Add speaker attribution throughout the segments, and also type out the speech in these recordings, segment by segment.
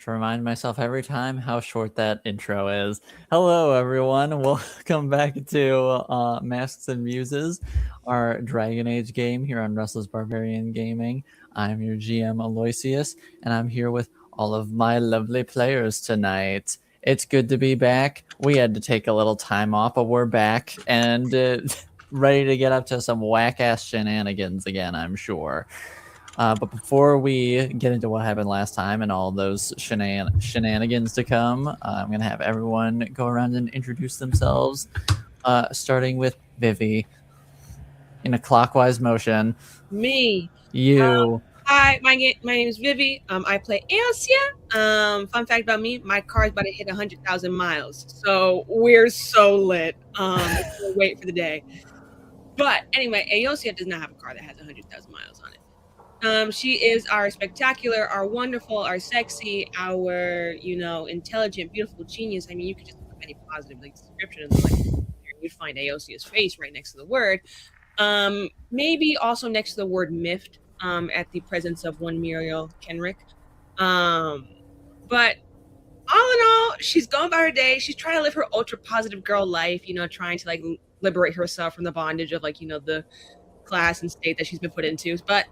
Speaker 1: to remind myself every time how short that intro is. Hello, everyone. Welcome back to Masks and Muses, our Dragon Age game here on Restless Barbarian Gaming. I'm your GM, Aloysius, and I'm here with all of my lovely players tonight. It's good to be back. We had to take a little time off, but we're back and ready to get up to some whack-ass shenanigans again, I'm sure. But before we get into what happened last time and all those shenanigans to come, I'm going to have everyone go around and introduce themselves, starting with Vivi in a clockwise motion.
Speaker 2: Me.
Speaker 1: You.
Speaker 2: Hi, my name is Vivi. I play Aosia. Fun fact about me, my car's about to hit 100,000 miles. So we're so lit. We'll wait for the day. But anyway, Aosia does not have a car that has 100,000 miles on it. She is our spectacular, our wonderful, our sexy, our, intelligent, beautiful genius. I mean, you could just look up any positive description and you'd find Aosia's face right next to the word. Maybe also next to the word miffed, at the presence of one Miriel Kenrick. But all in all, she's going about her day. She's trying to live her ultra positive girl life, trying to liberate herself from the bondage of the class and state that she's been put into. But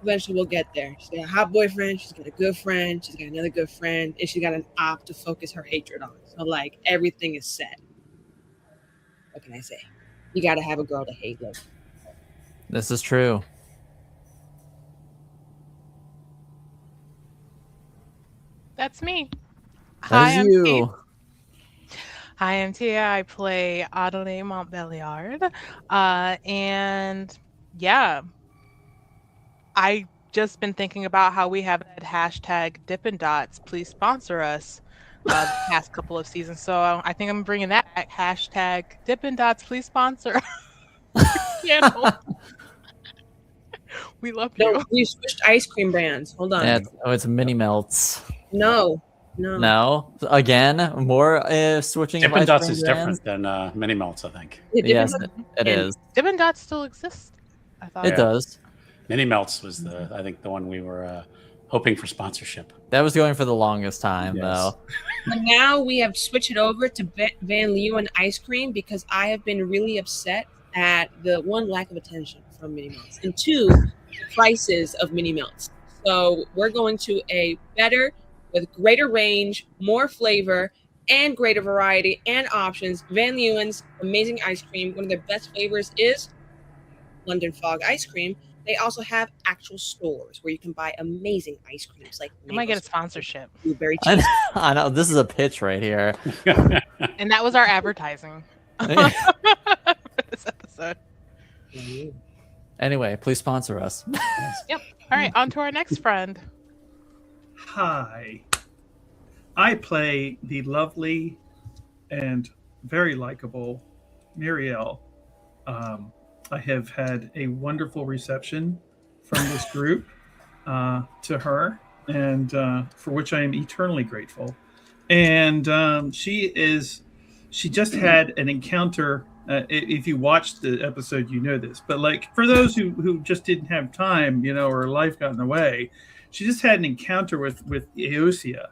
Speaker 2: eventually we'll get there. She's got a hot boyfriend, she's got a good friend, she's got another good friend, and she's got an op to focus her hatred on. So everything is set. What can I say? You gotta have a girl to hate love.
Speaker 1: This is true.
Speaker 3: That's me.
Speaker 1: That is you.
Speaker 3: Hi, I'm Tia. I play Adelaide Montbelliard. And yeah, I just been thinking about how we have that hashtag Dippin' Dots. Please sponsor us the past couple of seasons. So I think I'm bringing that back. Hashtag Dippin' Dots. Please sponsor. We love you.
Speaker 2: No, we switched ice cream brands. Hold on.
Speaker 1: Yeah, it's Mini Melts.
Speaker 2: No.
Speaker 1: Again, more switching.
Speaker 4: Dippin' Dots is different than Mini Melts, I think.
Speaker 1: Yes, it is.
Speaker 3: Dippin' Dots still exists. I thought
Speaker 1: it does.
Speaker 4: Mini Melts was I think the one we were hoping for sponsorship.
Speaker 1: That was going for the longest time, though.
Speaker 2: But now we have switched it over to Van Leeuwen ice cream because I have been really upset at the one, lack of attention from Mini Melts, and two, prices of Mini Melts. So we're going to a better, with greater range, more flavor, and greater variety and options. Van Leeuwen's amazing ice cream. One of their best flavors is London Fog ice cream. They also have actual stores where you can buy amazing ice creams.
Speaker 3: I might get a sponsorship.
Speaker 2: Blueberry cheese.
Speaker 1: I know, this is a pitch right here.
Speaker 3: And that was our advertising for this episode.
Speaker 1: Anyway, please sponsor us.
Speaker 3: Yep. All right, on to our next friend.
Speaker 5: Hi. I play the lovely and very likable Miriel. I have had a wonderful reception from this group to her, and for which I am eternally grateful. And she just had an encounter. If you watched the episode, you know this. But for those who just didn't have time, or life got in the way, she just had an encounter with Aosia,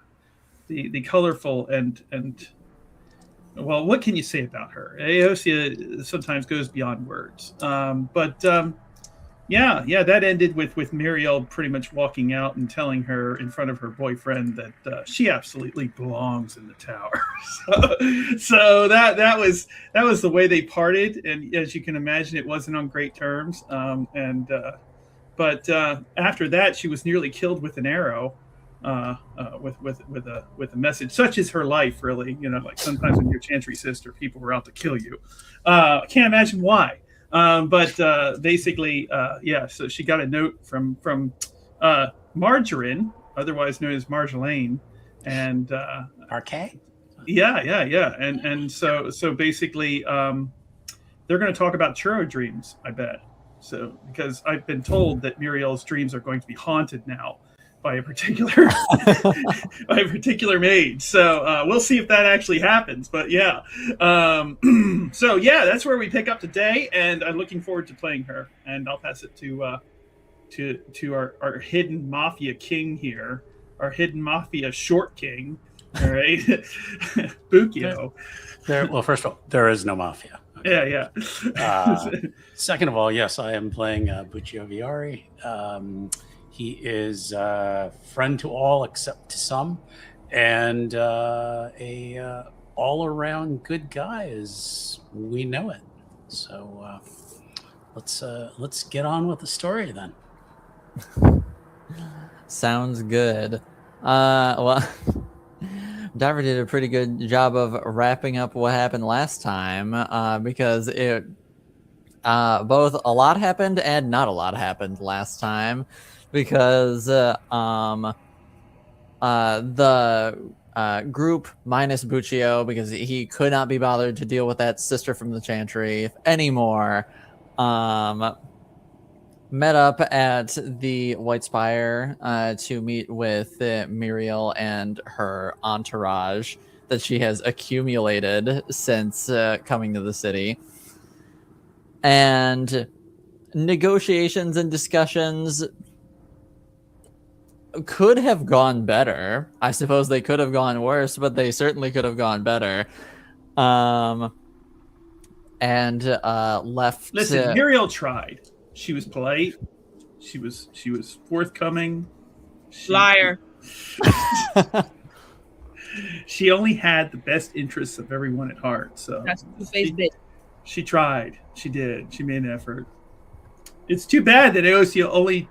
Speaker 5: the colorful and well, what can you say about her? Aosia sometimes goes beyond words. Yeah, that ended with Miriel pretty much walking out and telling her in front of her boyfriend that she absolutely belongs in the tower. so that was the way they parted, and as you can imagine, it wasn't on great terms. But after that, she was nearly killed with an arrow. With a message, such is her life, really. Sometimes when you're Chantry's sister, people were out to kill you. I can't imagine why. But basically, so she got a note from Margarine, otherwise known as Marjolaine, and
Speaker 4: Arcade.
Speaker 5: Yeah. And so basically, they're going to talk about churro dreams, I bet. So because I've been told that Muriel's dreams are going to be haunted now by a particular maid. So we'll see if that actually happens. But yeah. So yeah, that's where we pick up today, and I'm looking forward to playing her. And I'll pass it to our hidden mafia king here, hidden mafia short king. All right, Bukio.
Speaker 4: Well, first of all, there is no mafia.
Speaker 5: Yeah.
Speaker 4: Second of all, yes, I am playing Buccio Viari. He is a friend to all except to some, and a all-around good guy as we know it. So let's get on with the story then.
Speaker 1: Sounds good. Well, Diver did a pretty good job of wrapping up what happened last time, because it both a lot happened and not a lot happened last time, because the group minus Buccio, because he could not be bothered to deal with that sister from the Chantry anymore, met up at the White Spire to meet with Miriel and her entourage that she has accumulated since coming to the city. And negotiations and discussions could have gone better. I suppose they could have gone worse, but they certainly could have gone better. And left.
Speaker 5: Listen, Miriel tried. She was polite. She was forthcoming.
Speaker 2: Liar.
Speaker 5: She only had the best interests of everyone at heart. So
Speaker 2: That's two-faced bitch.
Speaker 5: she tried. She did. She made an effort. It's too bad that Aosia only,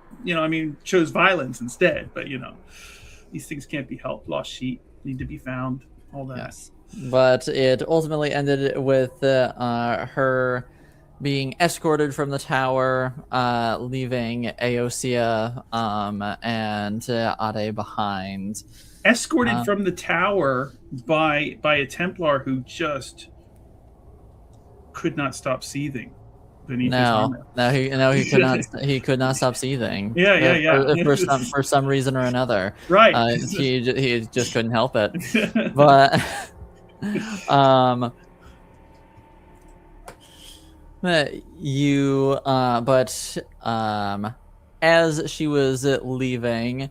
Speaker 5: chose violence instead. But these things can't be helped. Lost sheep need to be found. All that.
Speaker 1: Yes. But it ultimately ended with her being escorted from the tower, leaving Aosia and Ade behind.
Speaker 5: Escorted from the tower by a Templar who just could not stop seething beneath his armor.
Speaker 1: He could not. He could not stop seething.
Speaker 5: Yeah.
Speaker 1: For some reason or another.
Speaker 5: Right.
Speaker 1: He just couldn't help it. But as she was leaving,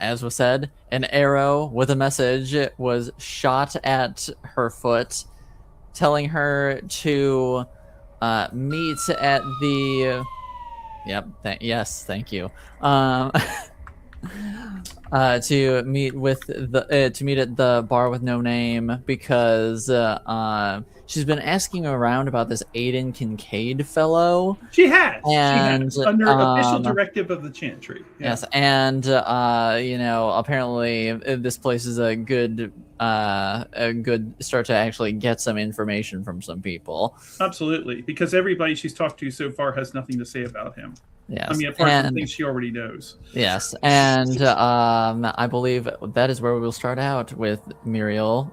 Speaker 1: as was said, an arrow with a message was shot at her foot, telling her to meet at the. Yep. Thank you. To meet at the bar with no name, because she's been asking around about this Aiden Kincaide fellow.
Speaker 5: She has. Under official directive of the Chantry. Yeah.
Speaker 1: Yes, and apparently this place is a good start to actually get some information from some people.
Speaker 5: Absolutely, because everybody she's talked to so far has nothing to say about him.
Speaker 1: Yes.
Speaker 5: I mean, apart from things she already knows.
Speaker 1: Yes, and I believe that is where we will start out with Miriel.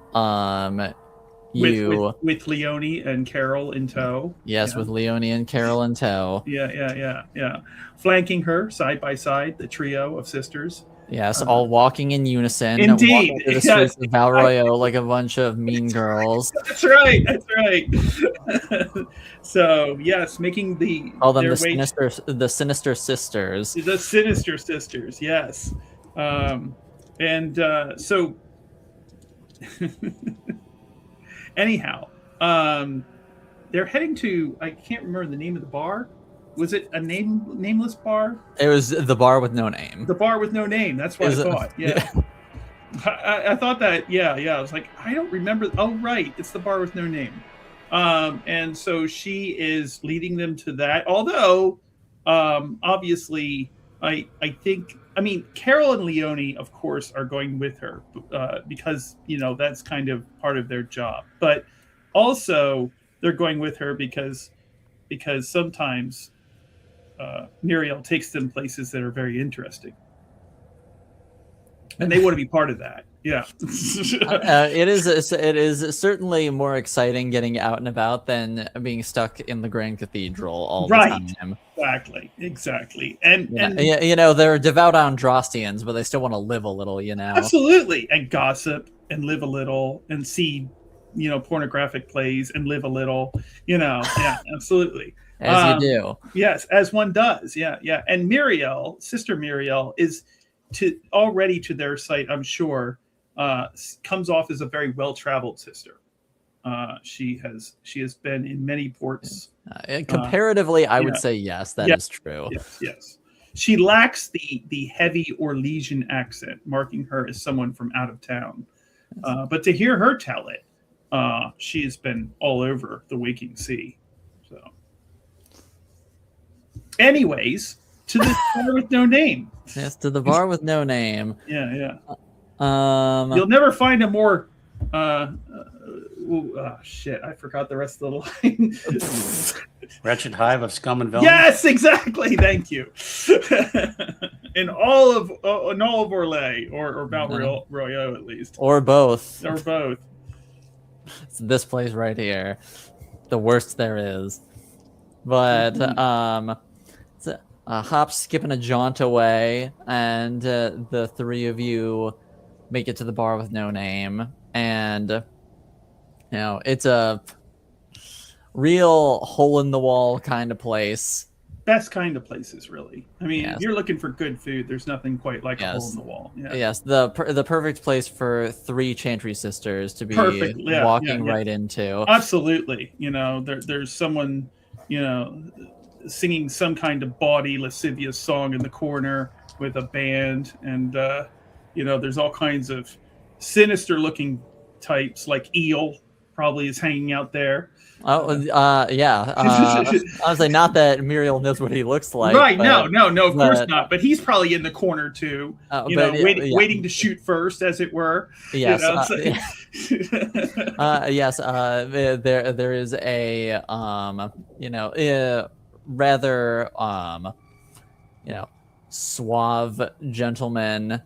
Speaker 5: With Leonie and Carol in tow.
Speaker 1: Yes, with Leonie and Carol in tow.
Speaker 5: Yeah. Flanking her side by side, the trio of sisters.
Speaker 1: Yes, all walking in unison.
Speaker 5: Indeed.
Speaker 1: Walking through the streets of Valroyo like a bunch of mean girls.
Speaker 5: That's right. So, yes, making
Speaker 1: call them the sinister sisters.
Speaker 5: The sinister sisters, yes. So anyhow, they're heading to, I can't remember the name of the bar. Was it a nameless bar?
Speaker 1: It was the bar with no name.
Speaker 5: The bar with no name. That's what I thought. Yeah. I thought that. Yeah. I was like, I don't remember. Oh, right. It's the bar with no name. And so she is leading them to that. Although, obviously, I think, Carol and Leonie, of course, are going with her because, that's kind of part of their job. But also, they're going with her because sometimes Miriel takes them places that are very interesting. And they want to be part of that. Yeah.
Speaker 1: It is certainly more exciting getting out and about than being stuck in the Grand Cathedral all the time.
Speaker 5: Exactly. And
Speaker 1: they're devout Andrastians, but they still want to live a little,
Speaker 5: Absolutely. And gossip and live a little and see, pornographic plays and live a little, Yeah, absolutely.
Speaker 1: As you do.
Speaker 5: Yes, as one does. Yeah. And Miriel, Sister Miriel, is already to their sight, I'm sure, comes off as a very well-traveled sister. She has been in many ports.
Speaker 1: Comparatively, I would
Speaker 5: yeah.
Speaker 1: say yes, that is true.
Speaker 5: Yes. She lacks the heavy Orlesian accent, marking her as someone from out of town. But to hear her tell it, she has been all over the waking sea. So, anyways, to the bar with no name.
Speaker 1: Yes, to the bar with no name.
Speaker 5: Yeah.
Speaker 1: You'll
Speaker 5: never find a more. Shit! I forgot the rest of the line.
Speaker 4: Wretched hive of scum and villainy.
Speaker 5: Yes, exactly. Thank you. in all of Orlais or Mount Royaux at least,
Speaker 1: or both.
Speaker 5: It's
Speaker 1: this place right here, the worst there is. But it's a hop, skip, and a jaunt away, and the three of you make it to the bar with no name, and it's a real hole-in-the-wall kind of place.
Speaker 5: Best kind of places, really. I mean, if you're looking for good food, there's nothing quite like a hole-in-the-wall. Yeah.
Speaker 1: Yes, the perfect place for three Chantry sisters to be walking right into.
Speaker 5: Absolutely. There's someone, singing some kind of bawdy, lascivious song in the corner with a band, and there's all kinds of sinister-looking types, like Eel probably is hanging out there.
Speaker 1: Yeah. Honestly, not that Miriel knows what he looks like.
Speaker 5: Right? No, of course not. But he's probably in the corner too. Waiting to shoot first, as it were.
Speaker 1: Yes. Yes. There is a rather suave gentleman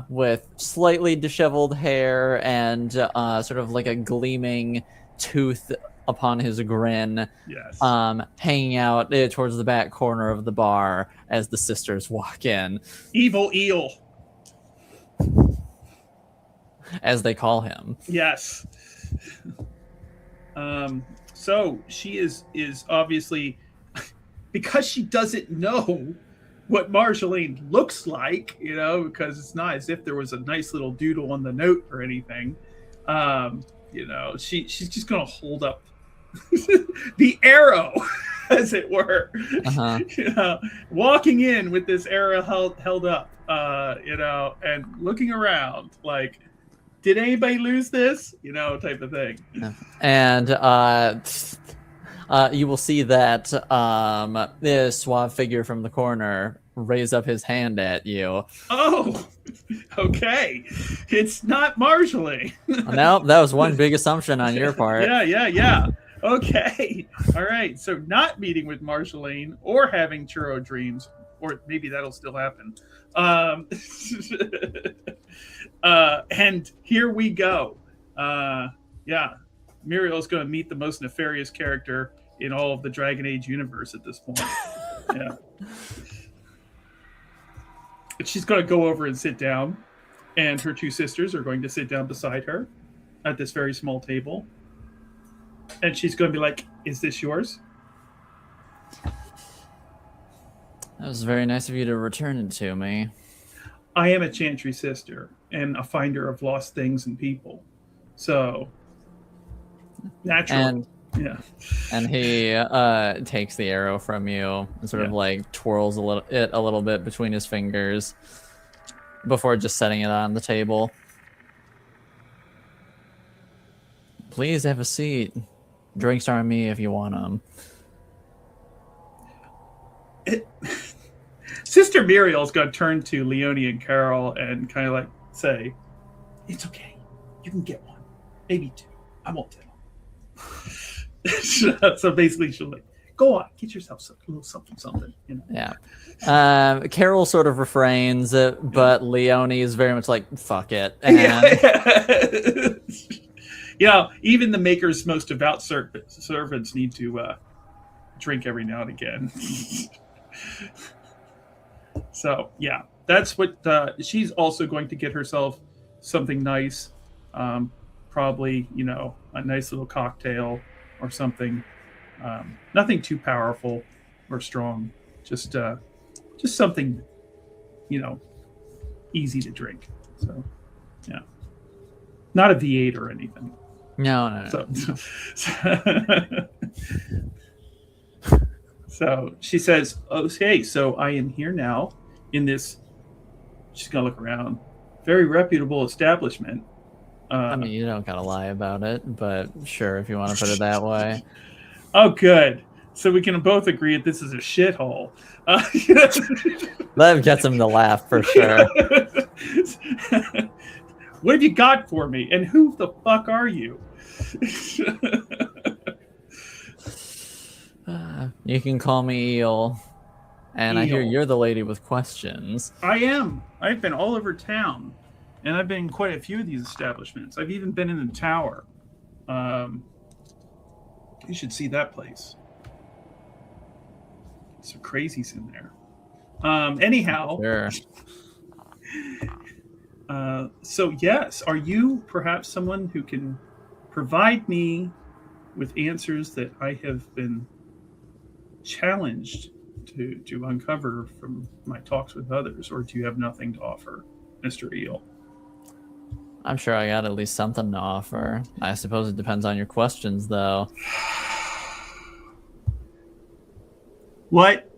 Speaker 1: with slightly disheveled hair and sort of like a gleaming tooth upon his grin, hanging out towards the back corner of the bar as the sisters walk in.
Speaker 5: Evil Eel,
Speaker 1: as they call him.
Speaker 5: Yes. So she is obviously, because she doesn't know what Marjolaine looks like, because it's not as if there was a nice little doodle on the note or anything. She's just gonna hold up the arrow, as it were. Walking in with this arrow held up, and looking around like, did anybody lose this? Type of thing.
Speaker 1: And you will see that this suave figure from the corner raise up his hand at you.
Speaker 5: Oh, okay. It's not Marjolaine.
Speaker 1: No, that was one big assumption on your part.
Speaker 5: Yeah. Okay. All right. So not meeting with Marjolaine or having churro dreams, or maybe that'll still happen. And here we go. Miriel's going to meet the most nefarious character in all of the Dragon Age universe at this point. Yeah. And she's going to go over and sit down, and her two sisters are going to sit down beside her at this very small table. And she's going to be like, "Is this yours?"
Speaker 1: That was very nice of you to return it to me.
Speaker 5: I am a Chantry sister and a finder of lost things and people. So, naturally.
Speaker 1: And he takes the arrow from you and sort of like twirls a little bit between his fingers before just setting it on the table. Please have a seat. Drinks are on me if you want them.
Speaker 5: Sister Miriel's going to turn to Leonie and Carol and kind of like say, "It's okay. You can get one. Maybe two. I won't tell." So basically she'll like, "Go on, get yourself a little something.
Speaker 1: Yeah. Carol sort of refrains, but Leonie is very much like, "Fuck it." And
Speaker 5: even the maker's most devout servants need to drink every now and again. So that's what she's also going to get herself something nice, probably a nice little cocktail or something. Nothing too powerful or strong, just something easy to drink. So, yeah, not a V8 or anything.
Speaker 1: No.
Speaker 5: So she says, "Okay, so I am here now in this." She's gonna look around. Very reputable establishment.
Speaker 1: I mean, you don't gotta lie about it, but sure, if you want to put it that way.
Speaker 5: Oh, good. So we can both agree that this is a shithole.
Speaker 1: That gets him to laugh for sure.
Speaker 5: What have you got for me? And who the fuck are you?
Speaker 1: You can call me Eel. And I hear
Speaker 5: Eel.
Speaker 1: you're the lady with questions.
Speaker 5: I am. I've been all over town. And I've been in quite a few of these establishments. I've even been in the tower. You should see that place. Some crazies in there. Anyhow.
Speaker 1: Sure.
Speaker 5: So yes, are you perhaps someone who can provide me with answers that I have been challenged to uncover from my talks with others, or do you have nothing to offer, Mr. Eel?
Speaker 1: I'm sure I got at least something to offer. I suppose it depends on your questions, though.
Speaker 5: What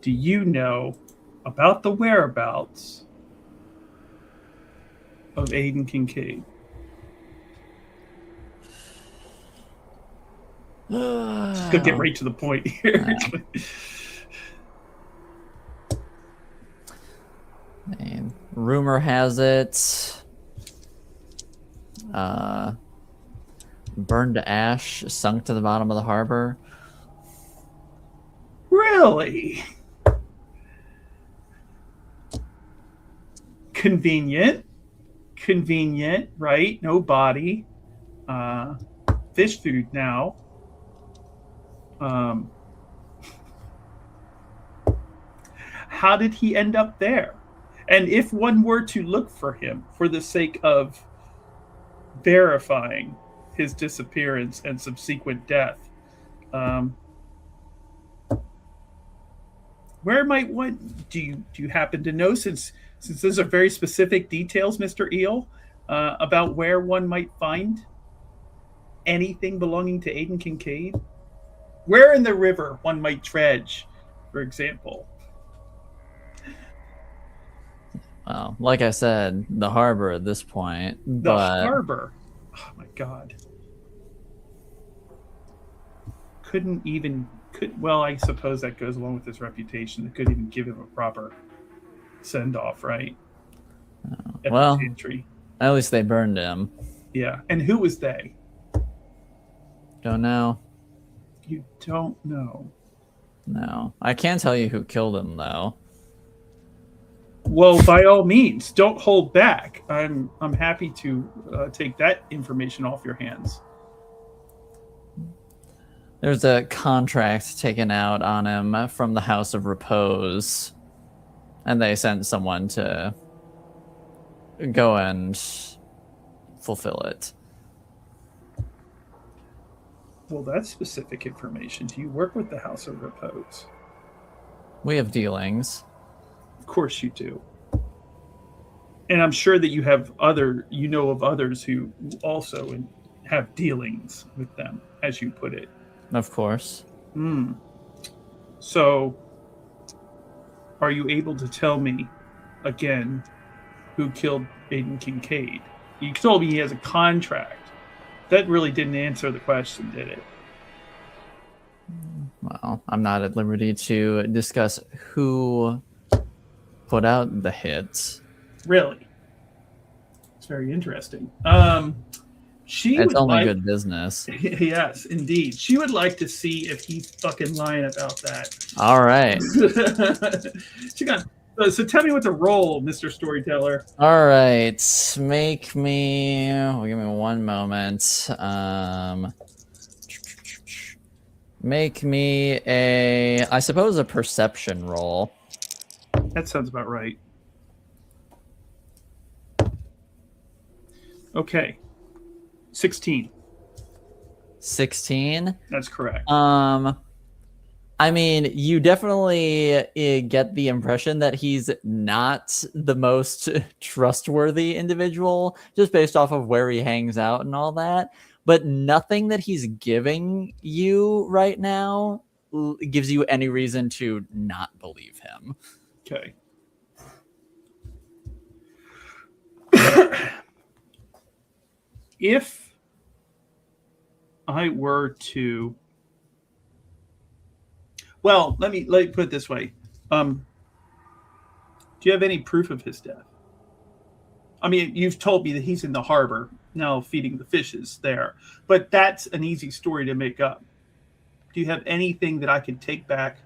Speaker 5: do you know about the whereabouts of Aiden Kincaide? Just gonna get right to the point here.
Speaker 1: And rumor has it, burned to ash, sunk to the bottom of the harbor.
Speaker 5: Really? Convenient, right? No body. Fish food now. How did he end up there? And if one were to look for him for the sake of verifying his disappearance and subsequent death, where might one? Do you happen to know, since those are very specific details, Mr. Eel, about where one might find anything belonging to Aiden Kincaide? Where in the river one might dredge, for example?
Speaker 1: Well, like I said, the harbor at this point.
Speaker 5: The harbor. Oh my God. Well, I suppose that goes along with his reputation. They couldn't even give him a proper send-off, right?
Speaker 1: Well,
Speaker 5: Entry.
Speaker 1: at least they burned him.
Speaker 5: Yeah. And who was they?
Speaker 1: Don't know.
Speaker 5: You don't know.
Speaker 1: No. I can tell you who killed him, though.
Speaker 5: Well, by all means, don't hold back. I'm happy to take that information off your hands.
Speaker 1: There's a contract taken out on him from the House of Repose, and they sent someone to go and fulfill it.
Speaker 5: Well, that's specific information. Do you work with the House of Repose?
Speaker 1: We have dealings.
Speaker 5: Of course you do. And I'm sure that you know of others who also have dealings with them, as you put it.
Speaker 1: Of course.
Speaker 5: So, are you able to tell me, again, who killed Aiden Kincaide? You told me he has a contract. That really didn't answer the question, did it?
Speaker 1: Well, I'm not at liberty to discuss who put out the hits.
Speaker 5: Really? It's very interesting.
Speaker 1: It's only good business.
Speaker 5: Yes, indeed. She would like to see if he's fucking lying about that.
Speaker 1: All right.
Speaker 5: So tell me what to roll, Mr. Storyteller.
Speaker 1: All right. Give me 1 moment. Make me I suppose a perception roll.
Speaker 5: That sounds about right. Okay. 16.
Speaker 1: 16.
Speaker 5: That's correct.
Speaker 1: I mean, you definitely get the impression that he's not the most trustworthy individual, just based off of where he hangs out and all that. But nothing that he's giving you right now gives you any reason to not believe him.
Speaker 5: Okay. If I were to, well, let me put it this way. Do you have any proof of his death? I mean, you've told me that he's in the harbor now feeding the fishes there, but that's an easy story to make up. Do you have anything that I can take back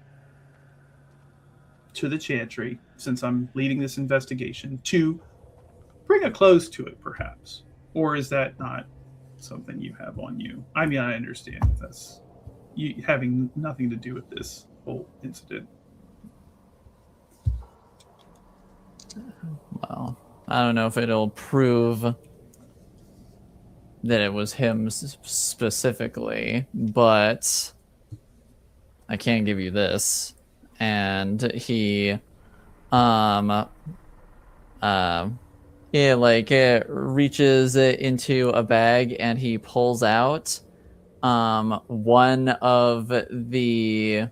Speaker 5: to the Chantry, since I'm leading this investigation, to bring a close to it, perhaps? Or is that not something you have on you? I mean, I understand if that's you having nothing to do with this whole incident.
Speaker 1: Well, I don't know if it'll prove that it was him specifically, but I can give you this. And he, reaches into a bag and he pulls out, one of the,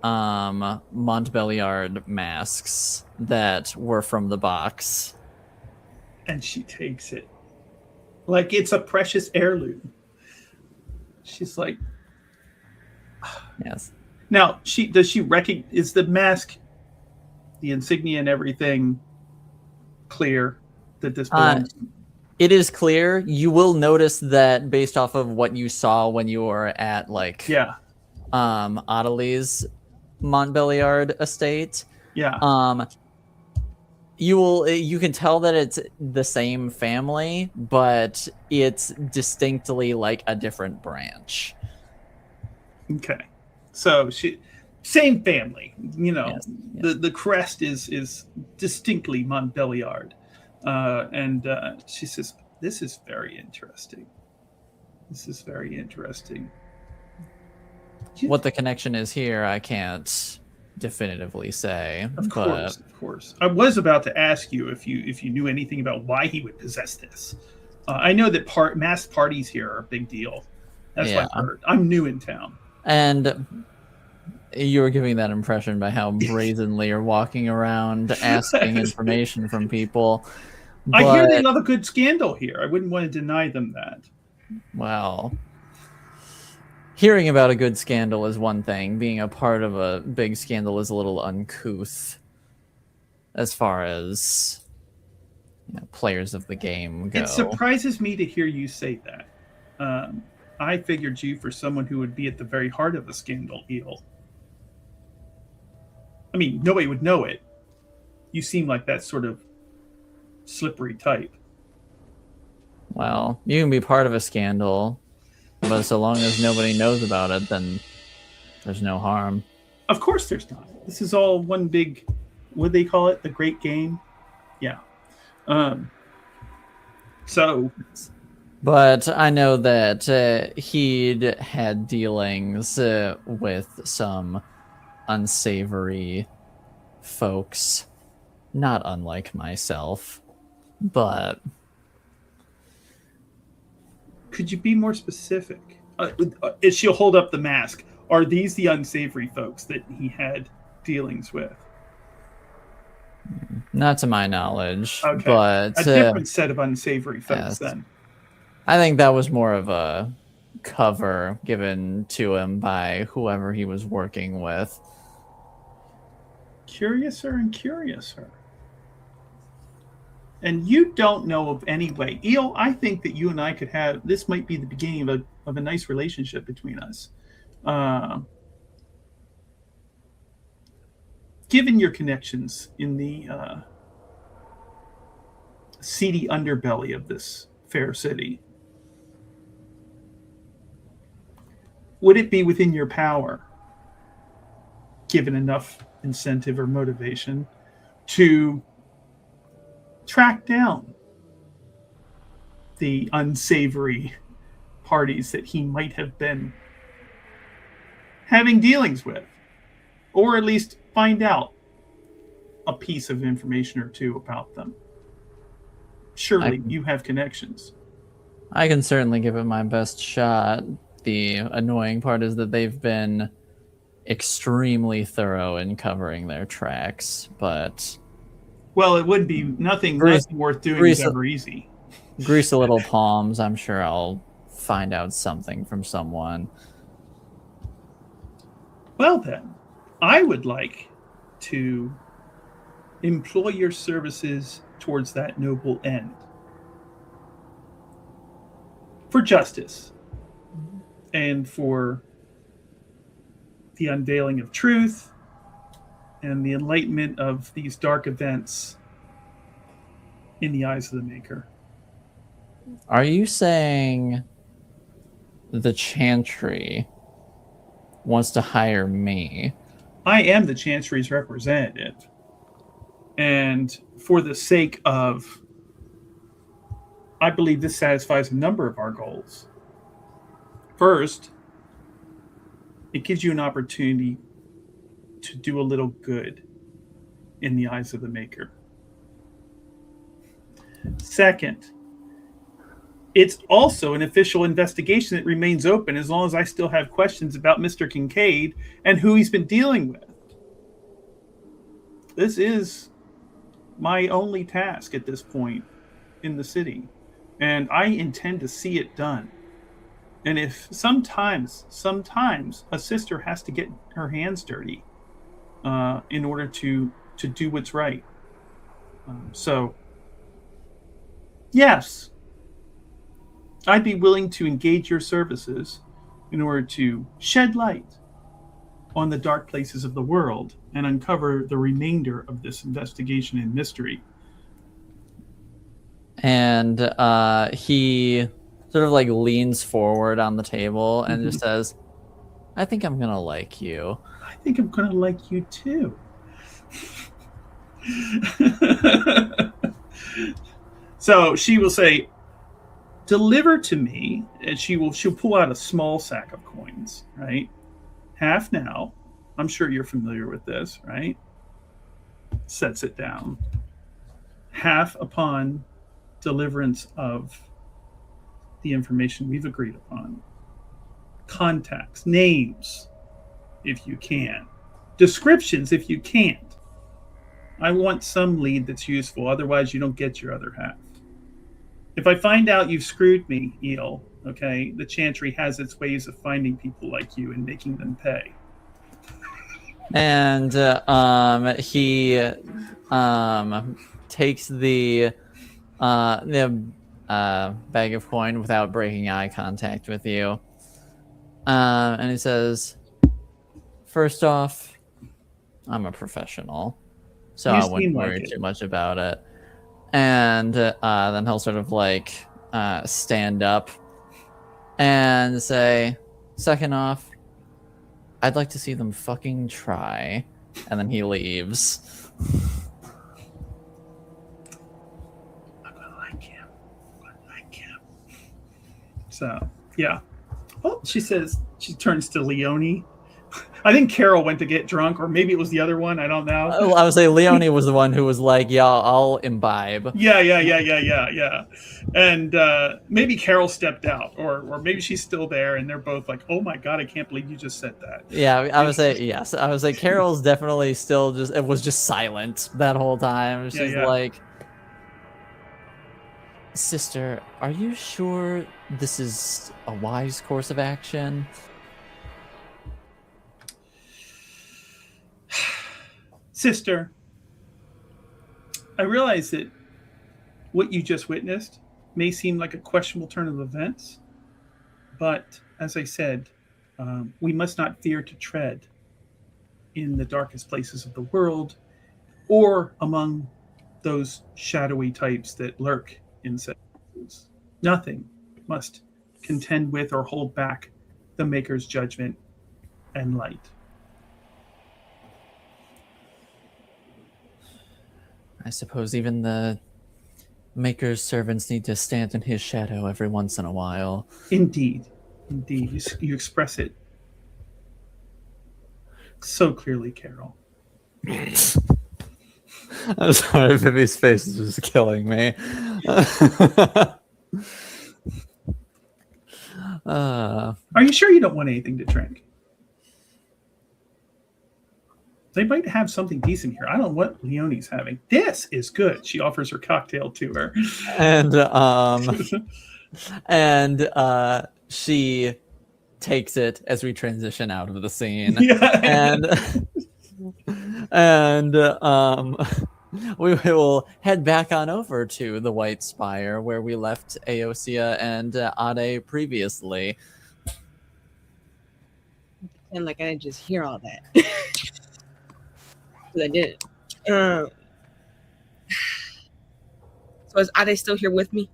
Speaker 1: Montbeliard masks that were from the box.
Speaker 5: And she takes it like it's a precious heirloom. She's like,
Speaker 1: Yes.
Speaker 5: now does she recognize, is the mask, the insignia and everything clear that this belongs?
Speaker 1: It is clear. You will notice that based off of what you saw when you were at Adelie's Montbeliard estate.
Speaker 5: Yeah.
Speaker 1: You can tell that it's the same family, but it's distinctly like a different branch.
Speaker 5: Okay. So same family,
Speaker 1: Yes.
Speaker 5: the crest is distinctly Montbeliard. And she says, this is very interesting.
Speaker 1: What the connection is here, I can't definitively say.
Speaker 5: Of course. I was about to ask you if you knew anything about why he would possess this. I know that mass parties here are a big deal. That's what I've heard. I'm new in town.
Speaker 1: And you were giving that impression by how brazenly you're walking around asking information from people.
Speaker 5: I hear they love a good scandal here. I wouldn't want to deny them that.
Speaker 1: Well, hearing about a good scandal is one thing. Being a part of a big scandal is a little uncouth as far as players of the game go.
Speaker 5: It surprises me to hear you say that. I figured you for someone who would be at the very heart of the scandal deal. I mean, nobody would know it. You seem like that sort of slippery type.
Speaker 1: Well, you can be part of a scandal, but so long as nobody knows about it, then there's no harm.
Speaker 5: Of course there's not. This is all one big, what do they call it? The Great Game? Yeah.
Speaker 1: But I know that he'd had dealings with some unsavory folks, not unlike myself, but...
Speaker 5: Could you be more specific? She'll hold up the mask. Are these the unsavory folks that he had dealings with?
Speaker 1: Not to my knowledge,
Speaker 5: okay.
Speaker 1: But...
Speaker 5: a different set of unsavory folks, yes. Then.
Speaker 1: I think that was more of a cover given to him by whoever he was working with.
Speaker 5: Curiouser and curiouser. And you don't know of any way. Eel, I think that you and I could have, this might be the beginning of a nice relationship between us. Given your connections in the seedy underbelly of this fair city, would it be within your power, given enough incentive or motivation, to track down the unsavory parties that he might have been having dealings with, or at least find out a piece of information or two about them. Surely you have connections.
Speaker 1: I can certainly give it my best shot. The annoying part is that they've been extremely thorough in covering their tracks, but
Speaker 5: Well, it would be nothing worth doing is ever easy.
Speaker 1: Grease a little palms. I'm sure I'll find out something from someone.
Speaker 5: Well then, I would like to employ your services towards that noble end. For justice and for the unveiling of truth and the enlightenment of these dark events in the eyes of the Maker.
Speaker 1: Are you saying the Chantry wants to hire me?
Speaker 5: I am the Chantry's representative. And for the sake of, I believe this satisfies a number of our goals. First, it gives you an opportunity to do a little good in the eyes of the Maker. Second, it's also an official investigation that remains open as long as I still have questions about Mr. Kincaide and who he's been dealing with. This is my only task at this point in the city, and I intend to see it done. And if sometimes a sister has to get her hands dirty in order to do what's right. So, yes, I'd be willing to engage your services in order to shed light on the dark places of the world and uncover the remainder of this investigation and mystery.
Speaker 1: And he sort of like leans forward on the table and just says, I think I'm gonna like you.
Speaker 5: I think I'm gonna like you too. So she will say, deliver to me, and she'll pull out a small sack of coins, right? Half now. I'm sure you're familiar with this, right? Sets it down. Half upon deliverance of the information we've agreed upon. Contacts, names, if you can. Descriptions, if you can't. I want some lead that's useful, otherwise you don't get your other half. If I find out you've screwed me, Eel, okay, the Chantry has its ways of finding people like you and making them pay.
Speaker 1: And he takes the bag of coin without breaking eye contact with you. And he says, first off, I'm a professional, so I wouldn't worry too much about it. And then he'll sort of like stand up and say, second off, I'd like to see them fucking try. And then he leaves.
Speaker 5: I'm gonna like him. So, yeah. Oh, she says, she turns to Leonie. I think Carol went to get drunk, or maybe it was the other one. I don't know.
Speaker 1: I would say Leonie was the one who was like, yeah, I'll imbibe.
Speaker 5: Yeah. And maybe Carol stepped out, or maybe she's still there, and they're both like, oh my God, I can't believe you just said that.
Speaker 1: Yeah, I would say, yes. I would say Carol's definitely still it was just silent that whole time. She's like, sister, are you sure this is a wise course of action?
Speaker 5: Sister, I realize that what you just witnessed may seem like a questionable turn of events, but as I said, we must not fear to tread in the darkest places of the world or among those shadowy types that lurk in such places. Nothing must contend with or hold back the Maker's judgment and light.
Speaker 1: I suppose even the Maker's servants need to stand in his shadow every once in a while.
Speaker 5: Indeed. You express it so clearly Carol.
Speaker 1: I'm sorry, Vivi's face is just killing me.
Speaker 5: Are you sure you don't want anything to drink? They might have something decent here. I don't know what Leonie's having. This is good. She offers her cocktail to her.
Speaker 1: And she takes it as we transition out of the scene.
Speaker 5: Yeah.
Speaker 1: And we will head back on over to the White Spire where we left Aosia and Ade previously.
Speaker 2: And like I didn't just hear all that. Because I didn't. So is Ade still here with me?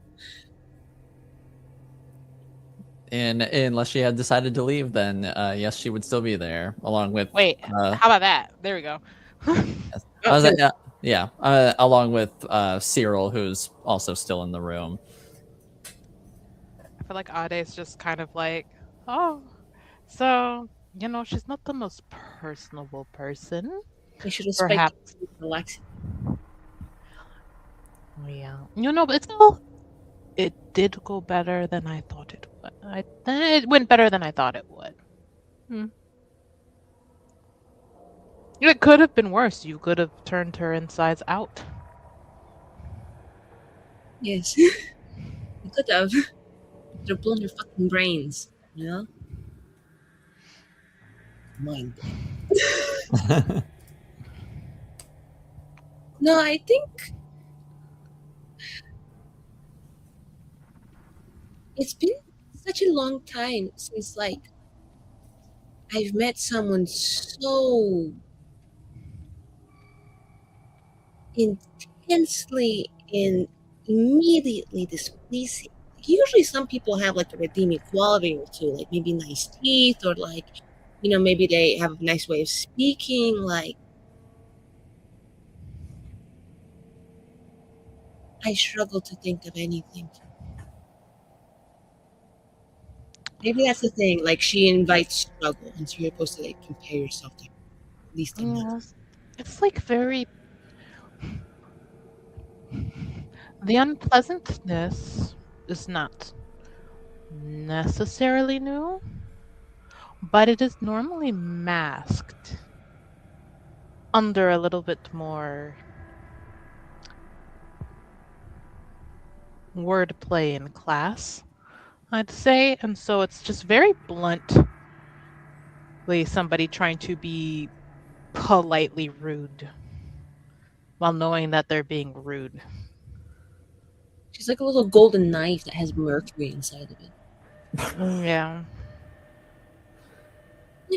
Speaker 1: And unless she had decided to leave, then yes, she would still be there along with.
Speaker 3: Wait, how about that? There we go.
Speaker 1: Along with Cyril, who's also still in the room.
Speaker 3: I feel like Ade's just kind of like, oh, so, she's not the most personable person.
Speaker 2: We should have
Speaker 3: Perhaps.
Speaker 2: Alexi.
Speaker 3: Yeah. But it did go better than I thought it would. It went better than I thought it would. It could have been worse. You could have turned her insides out.
Speaker 2: Yes. You could have. You could have blown your fucking brains. Mind. No, I think it's been such a long time since I've met someone so intensely and immediately displeasing. Usually some people have a redeeming quality or two, maybe nice teeth or maybe they have a nice way of speaking. I struggle to think of anything. Maybe that's the thing. She invites struggle, and so you're supposed to compare yourself to her. At least I'm not.
Speaker 3: It's very. The unpleasantness is not necessarily new, but it is normally masked under a little bit more wordplay in class, I'd say. And so it's just very bluntly somebody trying to be politely rude while knowing that they're being rude.
Speaker 2: She's like a little golden knife that has mercury inside of it.
Speaker 3: Yeah.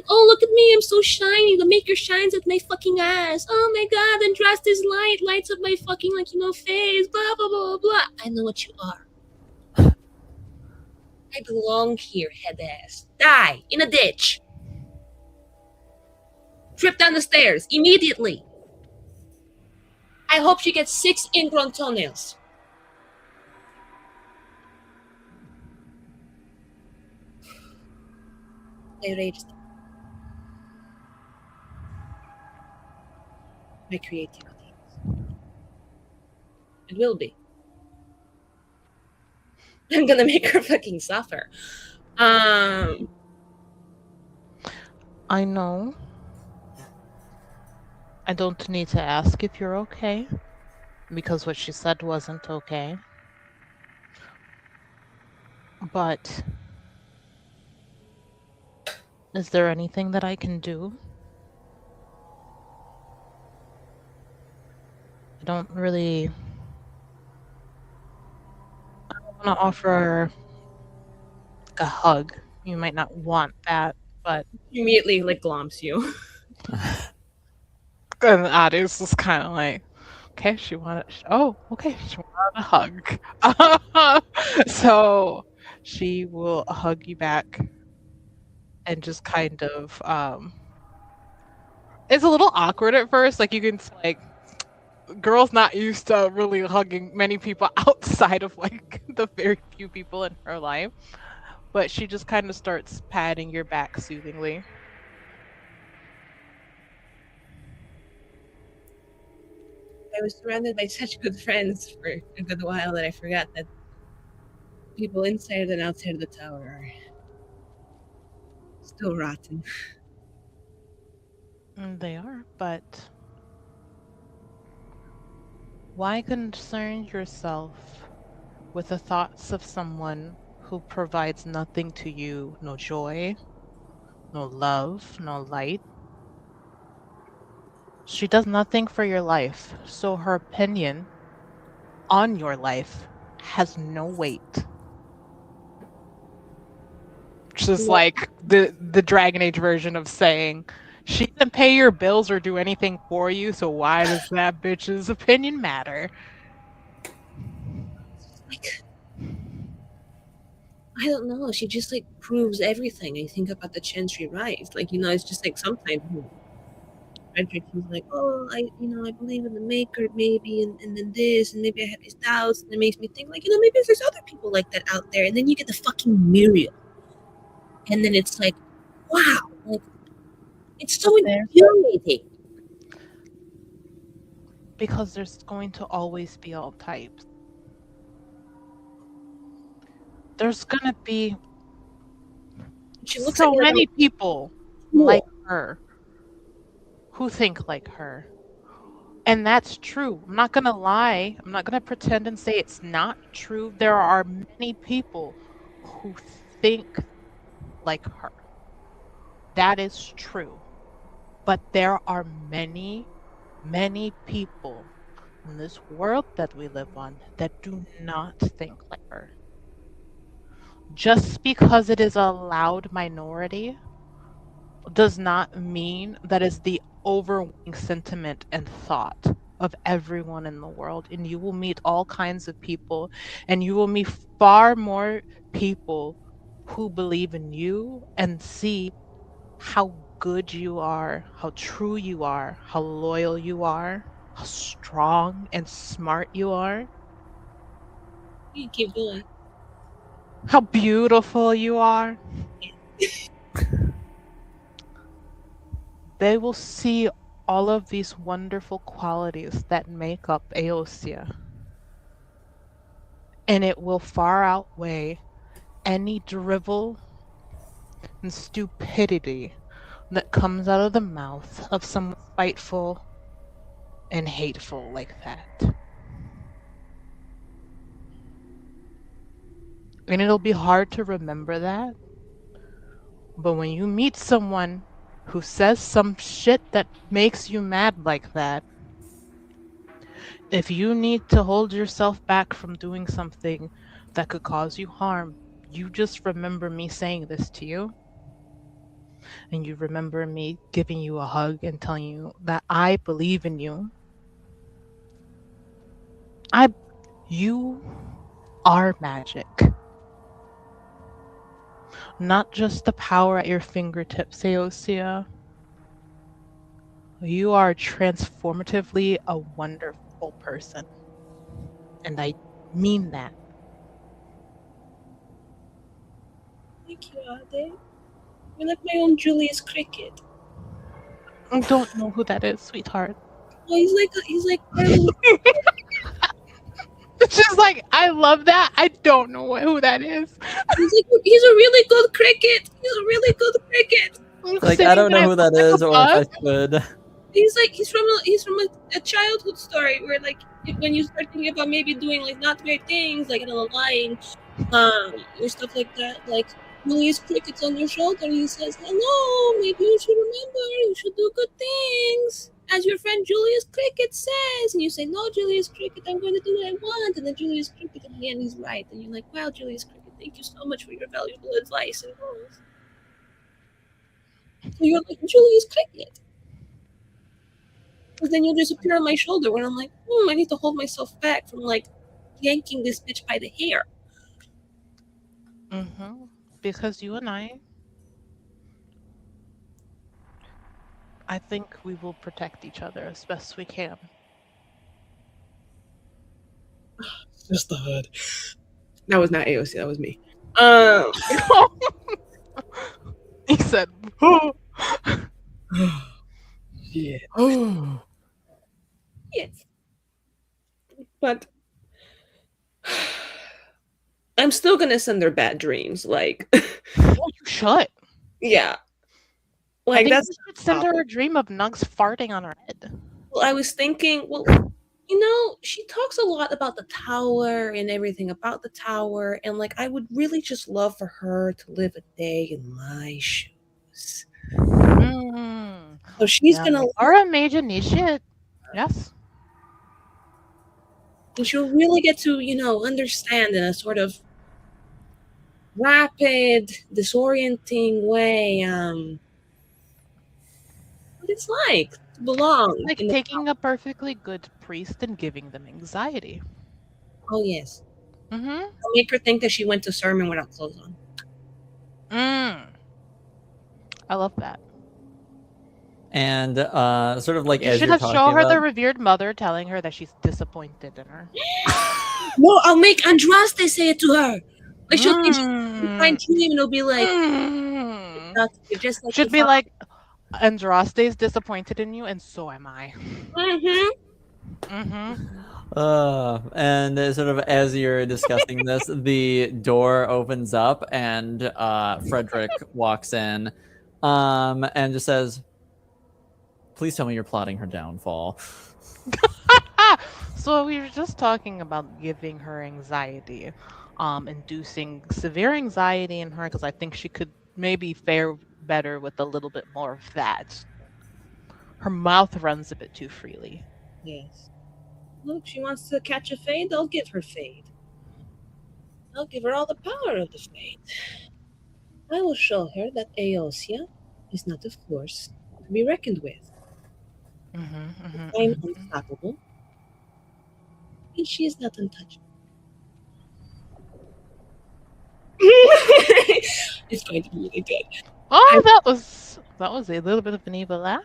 Speaker 2: Oh, look at me, I'm so shiny. The maker shines at my fucking ass. Oh my god, then dress this light lights up my fucking face. Blah blah blah blah. I know what you are. I belong here, head ass. Die in a ditch. Trip down the stairs immediately. I hope she gets 6 ingrown toenails. I raged. My creativity. It will be. I'm gonna make her fucking suffer.
Speaker 3: I know. I don't need to ask if you're okay, because what she said wasn't okay. But is there anything that I can do? I don't want to offer a hug. You might not want that, but
Speaker 2: Immediately gloms you.
Speaker 3: and Addie's just kind of okay, she wanted a hug. So she will hug you back and just kind of it's a little awkward at first. You can girl's not used to really hugging many people outside of the very few people in her life, but she just kind of starts patting your back soothingly.
Speaker 2: I was surrounded by such good friends for a good while that I forgot that people inside and outside of the tower are still rotten.
Speaker 3: They are, but why concern yourself with the thoughts of someone who provides nothing to you, no joy, no love, no light? She does nothing for your life, so her opinion on your life has no weight. Just
Speaker 2: Well,
Speaker 3: like the Dragon Age version of saying, she didn't pay your bills or do anything for you, so why does that bitch's opinion matter?
Speaker 2: like, I don't know. She just like proves everything. I think about the Chantry Rise. Like, it's just like sometimes Frederick, he's like, oh, I believe in the maker, maybe, and then this, and maybe I have these doubts, and it makes me think, like, maybe there's other people like that out there. And then you get the fucking Miriel. And then it's like, wow, like, it's so infuriating.
Speaker 3: Because there's going to always be all types. There's gonna be
Speaker 2: She looks
Speaker 3: so
Speaker 2: at me like
Speaker 3: many people like her who think like her. And that's true. I'm not gonna lie. I'm not gonna pretend and say it's not true. There are many people who think like her. That is true. But there are many, many people in this world that we live on that do not think like her. Just because it is a loud minority does not mean that is the overwhelming sentiment and thought of everyone in the world. And you will meet all kinds of people, and you will meet far more people who believe in you and see how good you are, how true you are, how loyal you are, how strong and smart you are,
Speaker 2: you keep going.
Speaker 3: how beautiful you are. They will see all of these wonderful qualities that make up Aosia. And it will far outweigh any drivel and stupidity that comes out of the mouth of someone spiteful and hateful like that. And it'll be hard to remember that. But when you meet someone who says some shit that makes you mad like that, if you need to hold yourself back from doing something that could cause you harm, you just remember me saying this to you. And you remember me giving you a hug and telling you that I believe in you. You are magic. Not just the power at your fingertips, Aosia. You are transformatively a wonderful person. And I mean that.
Speaker 2: Thank you, Ade. You're like my own Julius Cricket.
Speaker 3: I don't know who that is, sweetheart.
Speaker 2: Well, he's like our little.
Speaker 3: It's just like, I love that. I don't know who that is.
Speaker 2: He's a really good cricket. He's a really good cricket.
Speaker 1: Like, I don't know who that is, or if I should.
Speaker 2: He's from a childhood story where, like, when you start thinking about maybe doing like not great things, like lying, or stuff like that, like Julius Cricket's on your shoulder and he says, "Hello, maybe you should remember. You should do good things." As your friend Julius Cricket says, and you say, "No, Julius Cricket, I'm going to do what I want." And then Julius Cricket, in the end, he's right. And you're like, "Wow, Julius Cricket, thank you so much for your valuable advice and rules." So you're like Julius Cricket. Because then you'll just appear on my shoulder when I'm like, I need to hold myself back from like yanking this bitch by the hair.
Speaker 3: Mm-hmm. Because you and I think we will protect each other as best we can.
Speaker 2: Just the hood. That was not AOC, that was me.
Speaker 3: He said,
Speaker 2: yeah. Yes. But I'm still gonna send her bad dreams. Like,
Speaker 3: Oh, you should.
Speaker 2: yeah.
Speaker 3: I
Speaker 2: Like,
Speaker 3: think
Speaker 2: that's
Speaker 3: you should send her a dream of Nugs farting on her head.
Speaker 2: well, I was thinking, well, she talks a lot about the tower and everything about the tower, and like I would really just love for her to live a day in my shoes.
Speaker 3: Mm.
Speaker 2: So she's
Speaker 3: Yeah,
Speaker 2: gonna
Speaker 3: or a major initiate. Yes.
Speaker 2: and she'll really get to, understand in a sort of rapid, disorienting way, what it's like to belong
Speaker 3: It's like
Speaker 2: in the
Speaker 3: taking a perfectly good priest and giving them anxiety.
Speaker 2: oh yes.
Speaker 3: Mm-hmm.
Speaker 2: I'll make her think that she went to sermon without clothes on.
Speaker 3: I love that.
Speaker 1: And sort of like
Speaker 3: You
Speaker 1: as
Speaker 3: should
Speaker 1: you're
Speaker 3: have shown
Speaker 1: talking
Speaker 3: her
Speaker 1: about,
Speaker 3: the revered mother telling her that she's disappointed in her.
Speaker 2: No, I'll make Andraste say it to her. Like she'll think she's fine dream and it'll be like you're just like
Speaker 3: Should be like Andraste's disappointed in you, and so am I.
Speaker 1: and sort of as you're discussing this, the door opens up and Frederick walks in and just says, "Please tell me you're plotting her downfall."
Speaker 3: So we were just talking about giving her anxiety, inducing severe anxiety in her, because I think she could maybe fare better with a little bit more of that. Her mouth runs a bit too freely.
Speaker 2: yes. Look, she wants to catch a fade, I'll give her fade. I'll give her all the power of the fade. I will show her that Eosia is not a force to be reckoned with. I'm unstoppable, and she is not untouchable. It's going to be really good.
Speaker 3: Oh, that was a little bit of an evil laugh.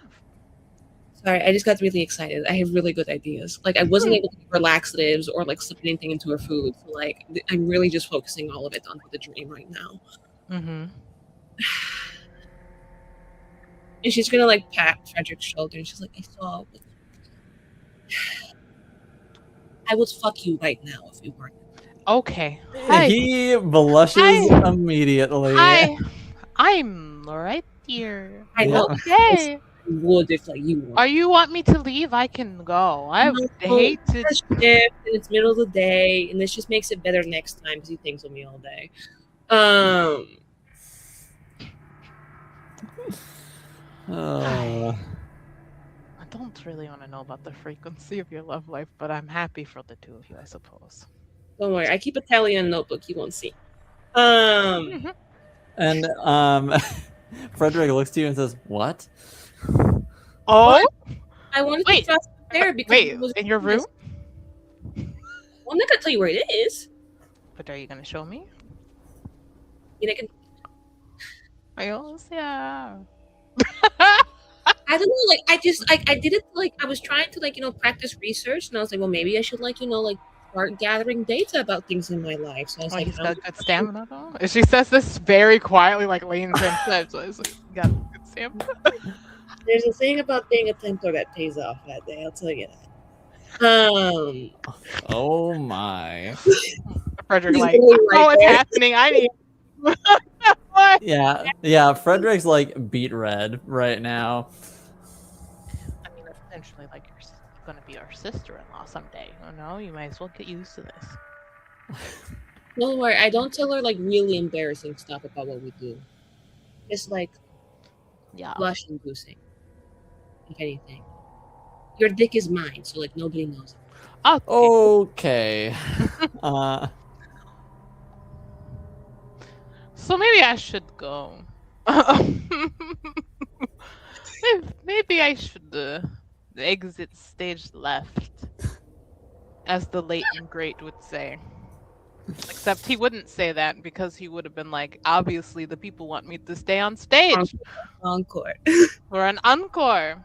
Speaker 2: Sorry, I just got really excited. I have really good ideas. Like I wasn't able to give her laxatives or like slip anything into her food. So like I'm really just focusing all of it onto the dream right now. And she's gonna like pat Frederick's shoulder and she's like, I saw it. I would fuck you right now if you weren't.
Speaker 3: Okay.
Speaker 1: He blushes immediately.
Speaker 3: I'm right here.
Speaker 2: I know.
Speaker 3: Okay.
Speaker 2: Would if like you
Speaker 3: Are you want me to leave? I can go. I would hate to.
Speaker 2: It's shift and it's middle of the day, and this just makes it better next time because he thinks of me all day.
Speaker 3: I don't really want to know about the frequency of your love life, but I'm happy for the two of you, I suppose.
Speaker 2: Don't worry, I keep a tally on a notebook. You won't see.
Speaker 1: And Frederick looks to you and says, "What?"
Speaker 3: Oh,
Speaker 2: I wanted to trust there because
Speaker 3: it was in your room.
Speaker 2: I'm not gonna tell you where it is.
Speaker 3: But are you gonna show me?
Speaker 2: I can.
Speaker 3: Yeah.
Speaker 2: I don't know. Like I just I did it like I was trying to practice research, and I was like, well, maybe I should start gathering data about things in my life. So I was like,
Speaker 3: he's got good stamina though. And she says this very quietly, like leans in. So it's like, you got good stamina.
Speaker 2: There's a thing about being a Templar that pays off that day. I'll tell you that.
Speaker 1: Oh my.
Speaker 3: Frederick, like, what's happening? I need. What?
Speaker 1: Yeah. Frederick's like beet red right now.
Speaker 3: I mean, essentially, like you're gonna be our sister-in-law someday. Oh no, you might as well get used to this.
Speaker 2: Don't worry, I don't tell her like really embarrassing stuff about what we do. It's like blush inducing, if anything. Your dick is mine, so like nobody knows it.
Speaker 1: Okay.
Speaker 3: So maybe I should go. Maybe I should exit stage left, as the late and great would say. Except he wouldn't say that because he would have been like, obviously the people want me to stay on stage.
Speaker 2: Encore.
Speaker 3: For an encore.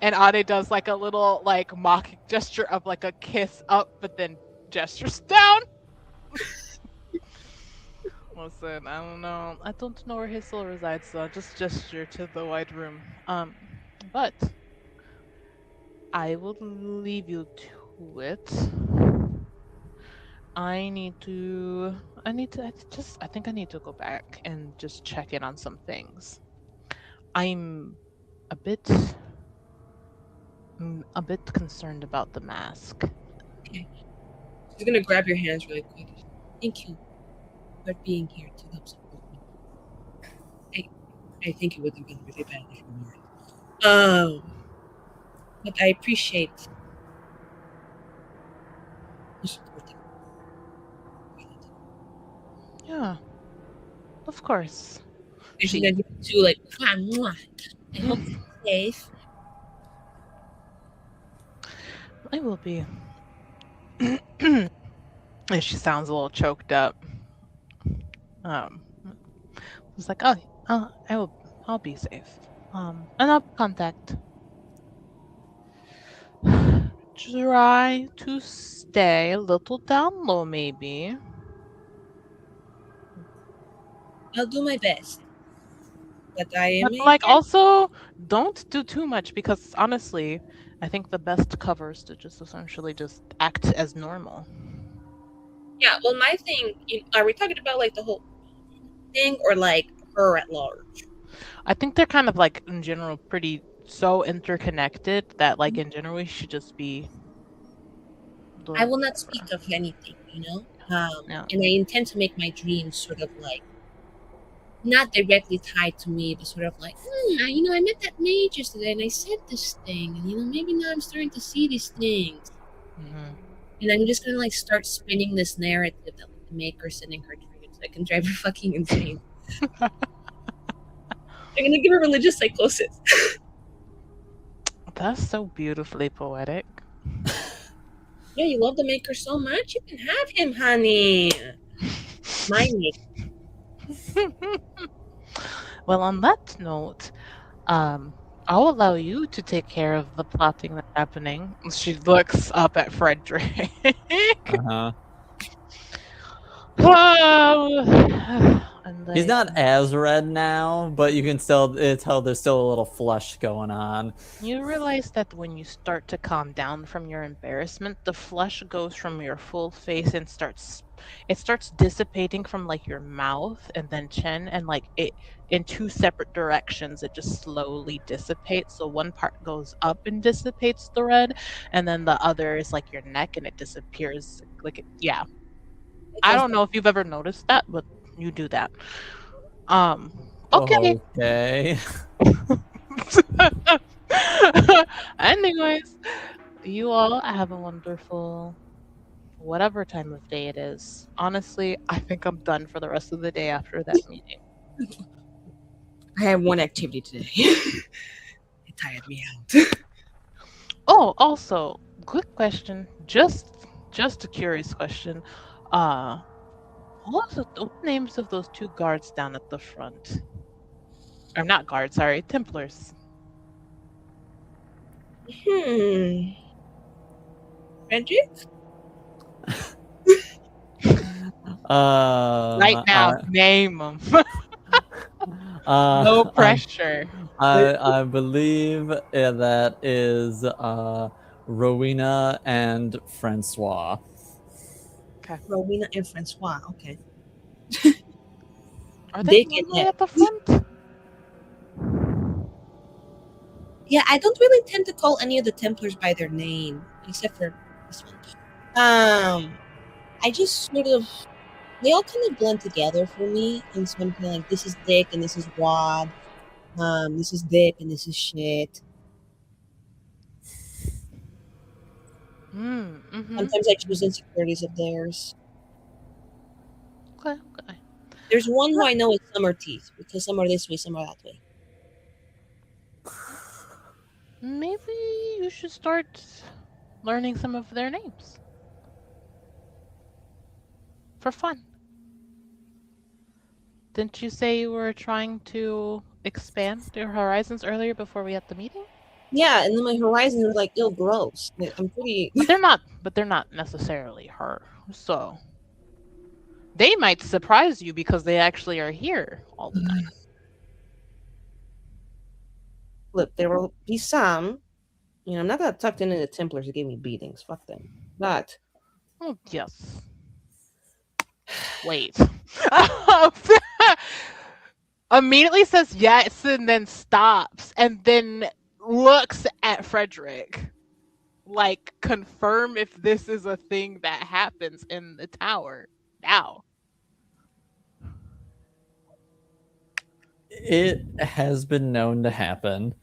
Speaker 3: And Ade does like a little like mock gesture of like a kiss up, but then gestures down. Listen, I don't know. I don't know where his soul resides, so I'll just gesture to the wide room. But I will leave you to it. I think I need to go back and just check in on some things. I'm a bit, a bit concerned about the mask.
Speaker 2: Okay. She's gonna grab your hands really quick. Thank you for being here to help support me. I think it would have been really bad if you weren't. But I appreciate you supporting me.
Speaker 3: Yeah, of course.
Speaker 2: And she's
Speaker 3: She,
Speaker 2: gonna do it too, like, mwah, mwah. I hope you're safe.
Speaker 3: I will be. And she sounds a little choked up. It's like, oh, I'll be safe. And I'll contact. Try to stay a little down low, maybe.
Speaker 2: I'll do my best. But I am
Speaker 3: But
Speaker 2: a
Speaker 3: like, also, don't do too much because honestly, I think the best cover is to just essentially just act as normal.
Speaker 2: Yeah, well, my thing, are we talking about like the whole thing or like her at large?
Speaker 3: I think they're kind of like in general pretty so interconnected that like in general we should just be doing
Speaker 2: I will not
Speaker 3: whatever.
Speaker 2: speak of anything,
Speaker 3: Yeah.
Speaker 2: and I intend to make my dreams sort of like not directly tied to me, but sort of like, I met that mage yesterday and I said this thing, and maybe now I'm starting to see these things.
Speaker 3: Mhm.
Speaker 2: And I'm just gonna like start spinning this narrative that like, the maker's sending her dreams that can drive her fucking insane. I'm gonna give her religious psychosis.
Speaker 3: That's so beautifully poetic.
Speaker 2: Yeah, you love the maker so much, you can have him, honey. My maker.
Speaker 3: Well, on that note, I'll allow you to take care of the plotting that's happening. She looks up at Frederick.
Speaker 1: Uh-huh.
Speaker 3: And
Speaker 1: He's not as red now, but you can still tell there's still a little flush going on.
Speaker 3: you realize that when you start to calm down from your embarrassment, the flush goes from your full face and starts dissipating from like your mouth and then chin, and like it in two separate directions it just slowly dissipates. So one part goes up and dissipates the red, and then the other is like your neck and it disappears yeah. I don't know if you've ever noticed that, but you do that. Okay.
Speaker 1: Okay.
Speaker 3: Anyways, you all have a wonderful whatever time of day it is. Honestly, I think I'm done for the rest of the day after that meeting.
Speaker 2: I had one activity today. It tired me out.
Speaker 3: Oh, also, quick question. Just a curious question. What names of those two guards down at the front? Or not guards, sorry, Templars.
Speaker 2: Frederick?
Speaker 3: Right now, name them. No pressure.
Speaker 1: I believe that is Rowena and Francois.
Speaker 3: Okay.
Speaker 2: Rowena and Francois. Okay.
Speaker 3: Are they normally at the front?
Speaker 2: Yeah, I don't really tend to call any of the Templars by their name, except for this one. I just sort of, they all kind of blend together for me, and so I'm kind of like, this is Dick and this is Wad, this is Dip and this is Shit.
Speaker 3: Mm-hmm.
Speaker 2: Sometimes I choose insecurities of theirs.
Speaker 3: Okay.
Speaker 2: There's one who I know is Summer Teeth, because some are this way, some are that way.
Speaker 3: Maybe you should start learning some of their names. For fun. Didn't you say you were trying to expand your horizons earlier before we had the meeting?
Speaker 2: Yeah, and then my horizons are like, gross. I'm pretty.
Speaker 3: But they're not necessarily her. So they might surprise you because they actually are here all the time.
Speaker 2: Look, there will be some I'm not that tucked into the Templars that gave me beatings. Fuck them. But
Speaker 3: Oh, yes. Wait. Immediately says yes and then stops and then looks at Frederick. Like, confirm if this is a thing that happens in the tower now.
Speaker 1: It has been known to happen.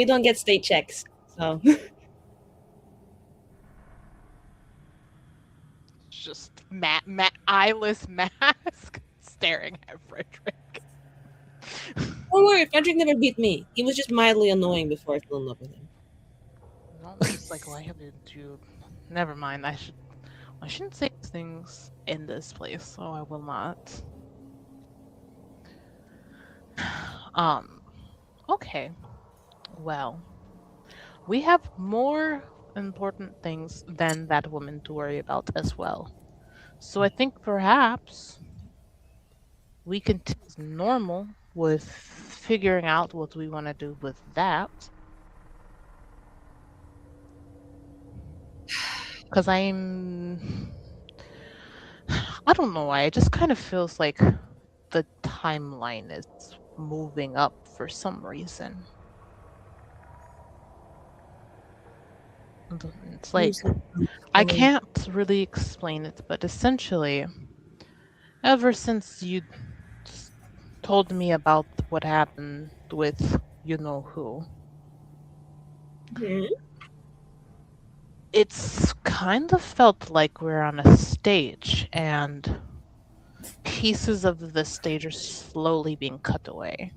Speaker 2: we don't get state checks, so
Speaker 3: Just eyeless mask staring at Frederick.
Speaker 2: don't worry. Frederick never beat me. He was just mildly annoying before I fell in love with him.
Speaker 3: No, it's like, why haven't you? Never mind. I shouldn't say things in this place, so I will not. Okay. Well, we have more important things than that woman to worry about as well. So I think perhaps we can take normal with figuring out what we want to do with that. Because I don't know why. It just kind of feels like the timeline is moving up for some reason. It's like, I can't really explain it, but essentially, ever since you told me about what happened with you know who, it's kind of felt like we're on a stage and pieces of the stage are slowly being cut away.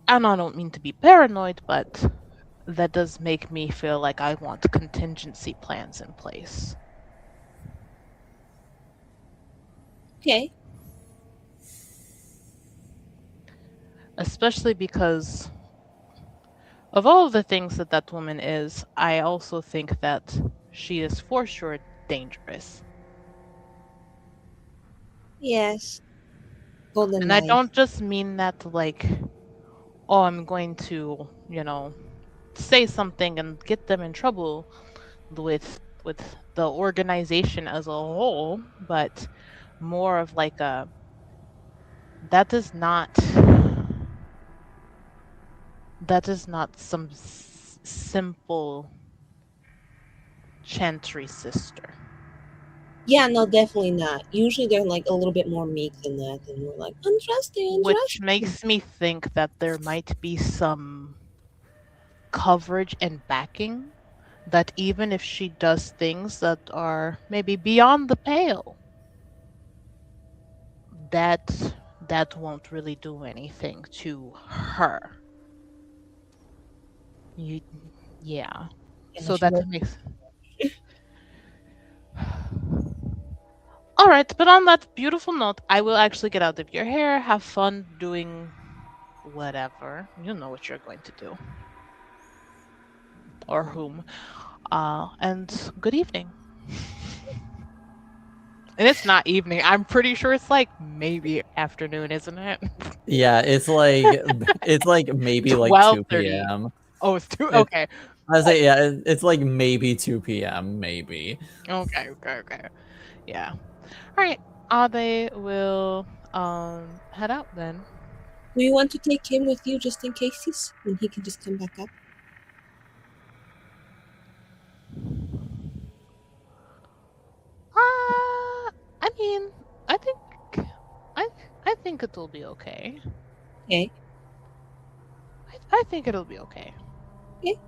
Speaker 3: And I don't mean to be paranoid, but that does make me feel like I want contingency plans in place.
Speaker 2: Okay.
Speaker 3: Especially because of all of the things that that woman is, I also think that she is for sure dangerous.
Speaker 2: Yes. Golden
Speaker 3: And
Speaker 2: knife.
Speaker 3: I don't just mean that like, oh, I'm going to, say something and get them in trouble with the organization as a whole, but more of like that is not some simple chantry sister.
Speaker 2: Yeah, no, definitely not. Usually they're like a little bit more meek than that, and we're like, untrusting.
Speaker 3: Which makes me think that there might be some coverage and backing, that even if she does things that are maybe beyond the pale, that won't really do anything to her. Yeah. So that makes. All right, but on that beautiful note, I will actually get out of your hair, have fun doing whatever. You know what you're going to do. Or whom. And good evening. And it's not evening. I'm pretty sure it's like maybe afternoon, isn't it?
Speaker 1: Yeah, it's like maybe like 2
Speaker 3: 12:30.
Speaker 1: p.m.
Speaker 3: Oh, it's 2. Okay.
Speaker 1: I say yeah, it's like maybe 2 p.m. maybe.
Speaker 3: Okay. Yeah. All right. They will head out then.
Speaker 2: Do you want to take him with you just in case when he can just come back up?
Speaker 3: I mean, I think it'll be okay.
Speaker 2: Okay.
Speaker 3: I think it'll be okay.
Speaker 2: Okay.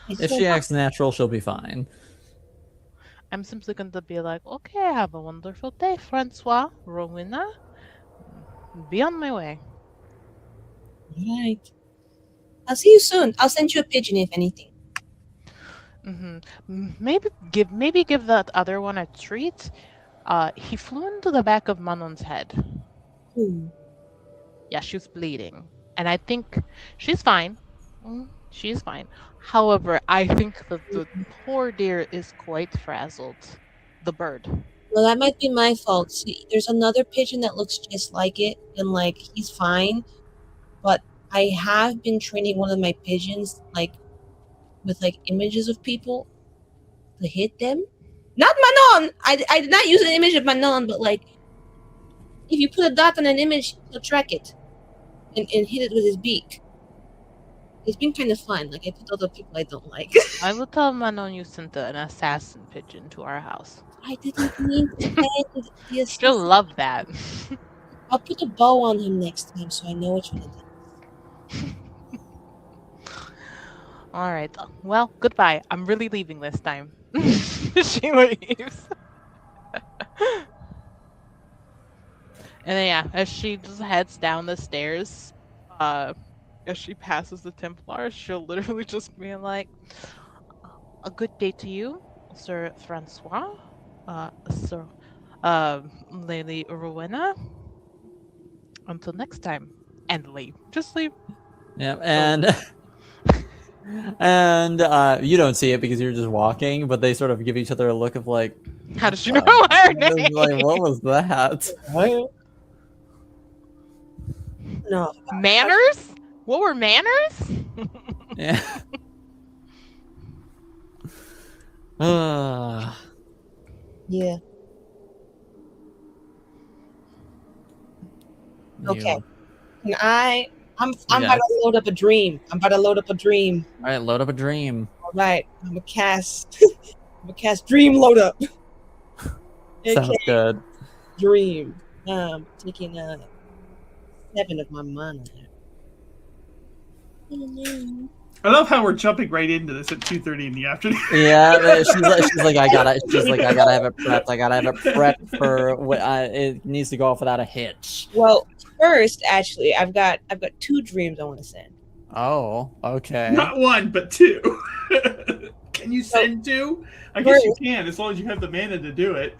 Speaker 1: If she acts natural, she'll be fine.
Speaker 3: I'm simply going to be like, okay, have a wonderful day, Francois, Rowena. Be on my way.
Speaker 2: All right. I'll see you soon. I'll send you a pigeon if anything.
Speaker 3: Maybe give that other one a treat. He flew into the back of Manon's head. Yeah, she's bleeding. And I think she's fine. She's fine. However, I think that the poor dear is quite frazzled. The bird.
Speaker 2: Well, that might be my fault. See, there's another pigeon that looks just like it, and like he's fine. But I have been training one of my pigeons like with like images of people to hit them. Not Manon. I did not use an image of Manon, but like if you put a dot on an image, he'll track it and hit it with his beak. It's been kind of fun. Like I put other people I don't like.
Speaker 3: I will tell Manon you sent an assassin pigeon to our house.
Speaker 2: I didn't mean to send the
Speaker 3: She'll
Speaker 2: assassin.
Speaker 3: love that.
Speaker 2: I'll put a bow on him next time so I know which one it is.
Speaker 3: All right. Well, goodbye. I'm really leaving this time. She leaves. And then yeah, as she just heads down the stairs, as she passes the Templar, she'll literally just be like, "A good day to you, Sir Francois, Sir, Lady Rowena. Until next time," and leave. Just leave.
Speaker 1: Yeah, and and you don't see it because you're just walking, but they sort of give each other a look of like,
Speaker 3: How does she know her name?
Speaker 1: like, what was that?
Speaker 2: No.
Speaker 3: Manners? What were manners?
Speaker 1: Yeah.
Speaker 2: Yeah. Okay.
Speaker 1: You-
Speaker 2: And I'm about
Speaker 1: Yes.
Speaker 2: to load up a dream. I'm about to load up a dream.
Speaker 1: All right, load up a dream.
Speaker 2: All right. I'm gonna cast dream load up.
Speaker 1: Sounds good.
Speaker 2: Dream. Taking 7 of my mana.
Speaker 5: I love how we're jumping right into this at 2:30 in the afternoon.
Speaker 1: Yeah, she's like, I gotta have it prepped. I gotta have it prepped for what it needs to go off without a hitch.
Speaker 2: Well, first, actually, I've got 2 dreams I want to send.
Speaker 1: Oh, okay.
Speaker 5: Not 1, but 2. Can you send 2? I guess you can, as long as you have the mana to do it.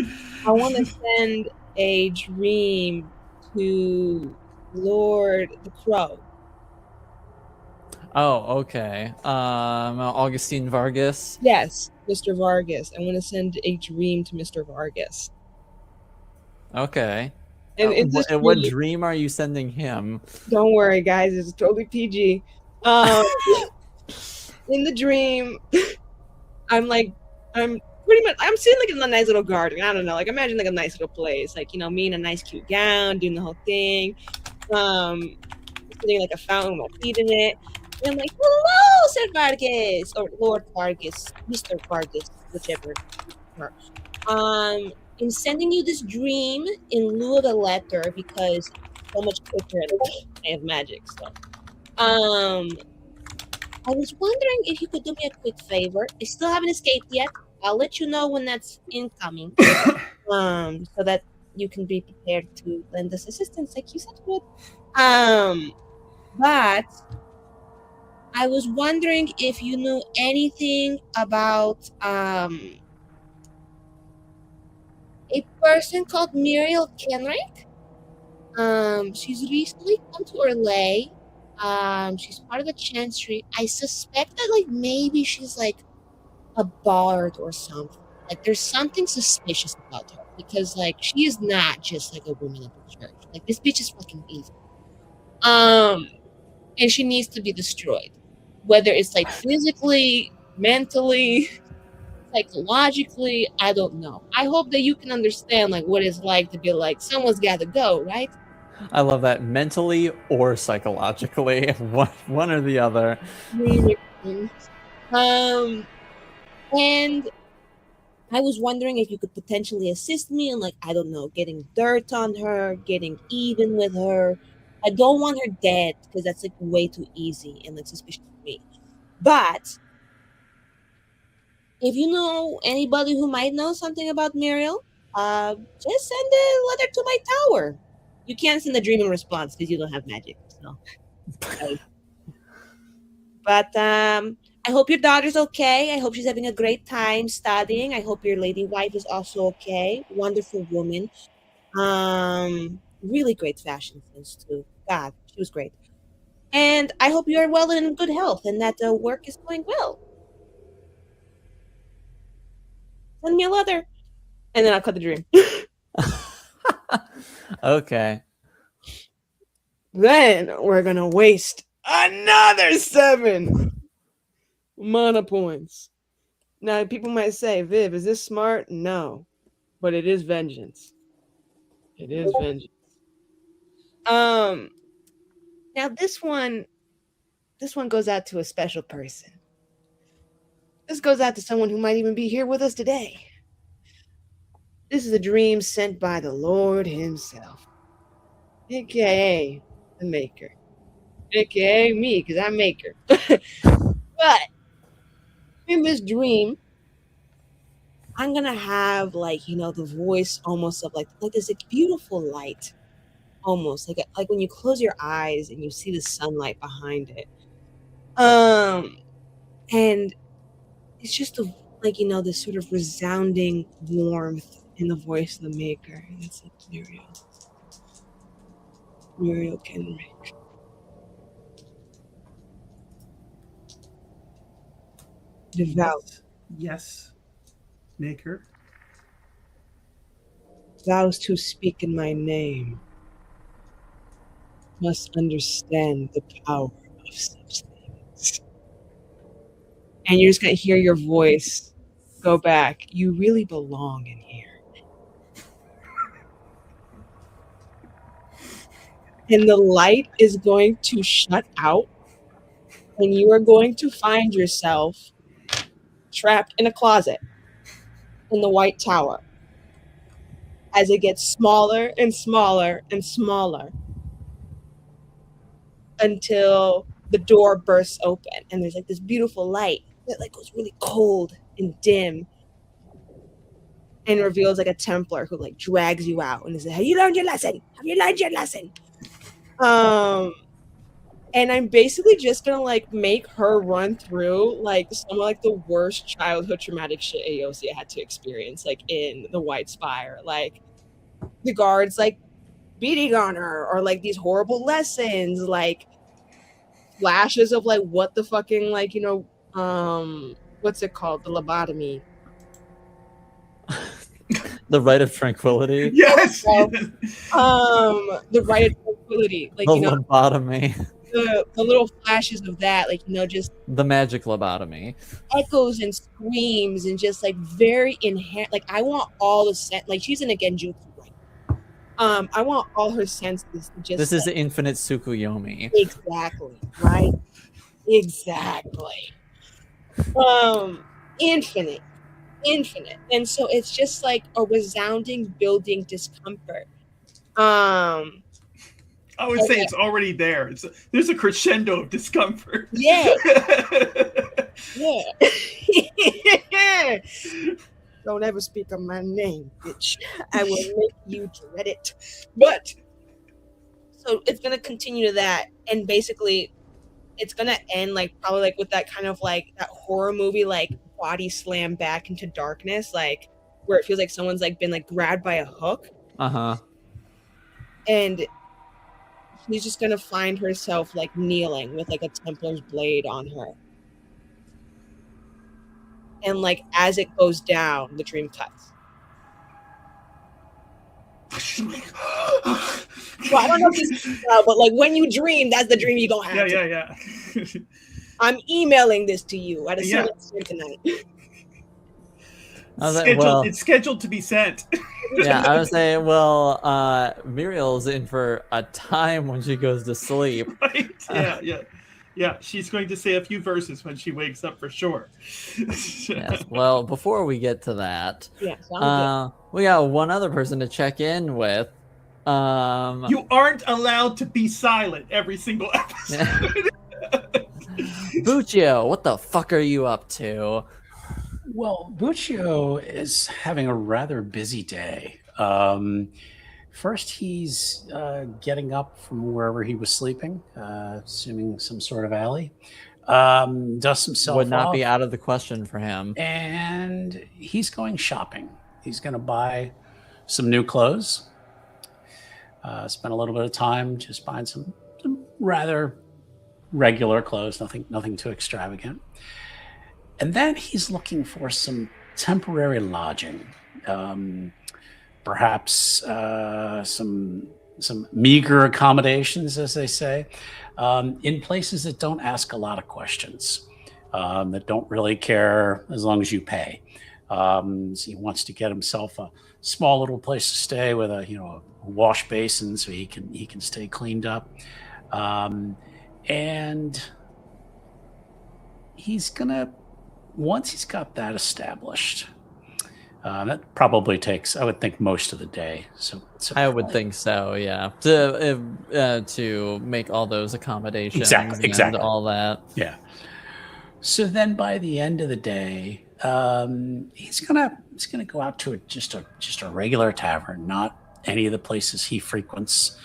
Speaker 2: I want to send a dream to Lord the Crow.
Speaker 1: Oh, okay. Augustine Vargas.
Speaker 2: Yes, Mr. Vargas. I want to send a dream to Mr. Vargas.
Speaker 1: Okay.
Speaker 2: And it's just
Speaker 1: what
Speaker 2: really-
Speaker 1: dream are you sending him?
Speaker 2: Don't worry, guys. It's totally PG. In the dream, I'm pretty much, I'm sitting like in a nice little garden. I don't know. Like imagine like a nice little place. Like, you know, me in a nice cute gown, doing the whole thing. Sitting like a fountain with my feet in it. And I'm like, hello, Sir Vargas, or Lord Vargas, Mr. Vargas, whichever. In sending you this dream in lieu of a letter because it's so much quicker and I have magic stuff. I was wondering if you could do me a quick favor. I still haven't escaped yet. I'll let you know when that's incoming. So that you can be prepared to lend us assistance like you said you would. But I was wondering if you knew anything about a person called Miriel Kenrick. She's recently come to Orlais. She's part of the Chancery. I suspect that like maybe she's like a bard or something. Like there's something suspicious about her because like she is not just like a woman of the church. Like this bitch is fucking evil. And she needs to be destroyed. Whether it's like physically, mentally, psychologically, I don't know. I hope that you can understand like what it's like to be like someone's got to go, right?
Speaker 1: I love that. Mentally or psychologically, one or the other.
Speaker 2: And I was wondering if you could potentially assist me in like, I don't know, getting dirt on her, getting even with her. I don't want her dead because that's like way too easy and like suspicious for me. But if you know anybody who might know something about Miriel, just send a letter to my tower. You can't send a dream in response because you don't have magic. So, but I hope your daughter's okay. I hope she's having a great time studying. I hope your lady wife is also okay. Wonderful woman. Really great fashion sense too. God, she was great. And I hope you are well and in good health and that the work is going well. Send me a letter. and then I'll cut the dream.
Speaker 1: Okay.
Speaker 2: Then we're gonna waste another 7 mana points. Now, people might say, Viv, is this smart? No, but it is vengeance. It is vengeance. Now this one goes out to a special person. This goes out to someone who might even be here with us today. This is a dream sent by the Lord himself, aka the Maker, aka me, because I'm Maker. But in this dream, I'm gonna have the voice almost of like this beautiful light, almost like when you close your eyes and you see the sunlight behind it. And it's just this sort of resounding warmth in the voice of the Maker. And it's like Miriel. Miriel can make. Devout.
Speaker 5: Yes, Maker.
Speaker 2: Those who speak in my name must understand the power of such things. And you're just going to hear your voice go back. You really belong in here. And the light is going to shut out, and you are going to find yourself trapped in a closet in the White Tower as it gets smaller and smaller and smaller until the door bursts open and there's this beautiful light that goes really cold and dim and reveals a Templar who drags you out and says, have you learned your lesson? Have you learned your lesson? And I'm basically just gonna make her run through some of the worst childhood traumatic shit Aosia had to experience in the White Spire. The guards beating on her, or these horrible lessons, flashes of what the fucking what's it called? The lobotomy.
Speaker 1: The Rite of Tranquility.
Speaker 5: Yes.
Speaker 2: The Rite of Tranquility.
Speaker 1: The lobotomy.
Speaker 2: The little flashes of that, just
Speaker 1: the magic lobotomy,
Speaker 2: echoes and screams, and just very inherent. I want all the sense. She's in a genjutsu, right? I want all her senses to just.
Speaker 1: This is infinite Tsukuyomi.
Speaker 2: Exactly, right? Exactly. Infinite, and so it's just a resounding, building discomfort.
Speaker 5: I would say it's already there. There's a crescendo of discomfort.
Speaker 2: Yeah. Yeah. Don't ever speak of my name, bitch. I will make you dread it. But so it's gonna continue to that, and basically it's gonna end probably with that kind of that horror movie body slam back into darkness, where it feels like someone's been grabbed by a hook. And she's just gonna find herself kneeling with a Templar's blade on her. And as it goes down, the dream cuts. Well, I don't know if this is but when you dream, that's the dream you gonna have.
Speaker 5: Yeah.
Speaker 2: I'm emailing this to you at a certain time tonight.
Speaker 5: It's scheduled to be sent.
Speaker 1: Yeah, I would say, Miriel's in for a time when she goes to sleep.
Speaker 5: Right? Yeah. She's going to say a few verses when she wakes up for sure.
Speaker 1: Yes. Well, before we get to that,
Speaker 2: we
Speaker 1: got one other person to check in with.
Speaker 5: You aren't allowed to be silent every single episode.
Speaker 1: Buccio, what the fuck are you up to?
Speaker 4: Well, Buccio is having a rather busy day. First, he's getting up from wherever he was sleeping, assuming some sort of alley. Dusts himself
Speaker 1: Would not
Speaker 4: off,
Speaker 1: be out of the question for him.
Speaker 4: And he's going shopping. He's going to buy some new clothes. Spend a little bit of time just buying some rather regular clothes, nothing too extravagant. And then he's looking for some temporary lodging perhaps some meager accommodations, as they say, in places that don't ask a lot of questions, that don't really care as long as you pay. So he wants to get himself a small little place to stay with a wash basin so he can stay cleaned up, and he's gonna once he's got that established. That probably takes, I would think, most of the day. So
Speaker 1: I would think so, yeah. To make all those accommodations
Speaker 4: Exactly.
Speaker 1: and all that.
Speaker 4: Yeah. So then, by the end of the day, he's gonna go out to just a regular tavern, not any of the places he frequents.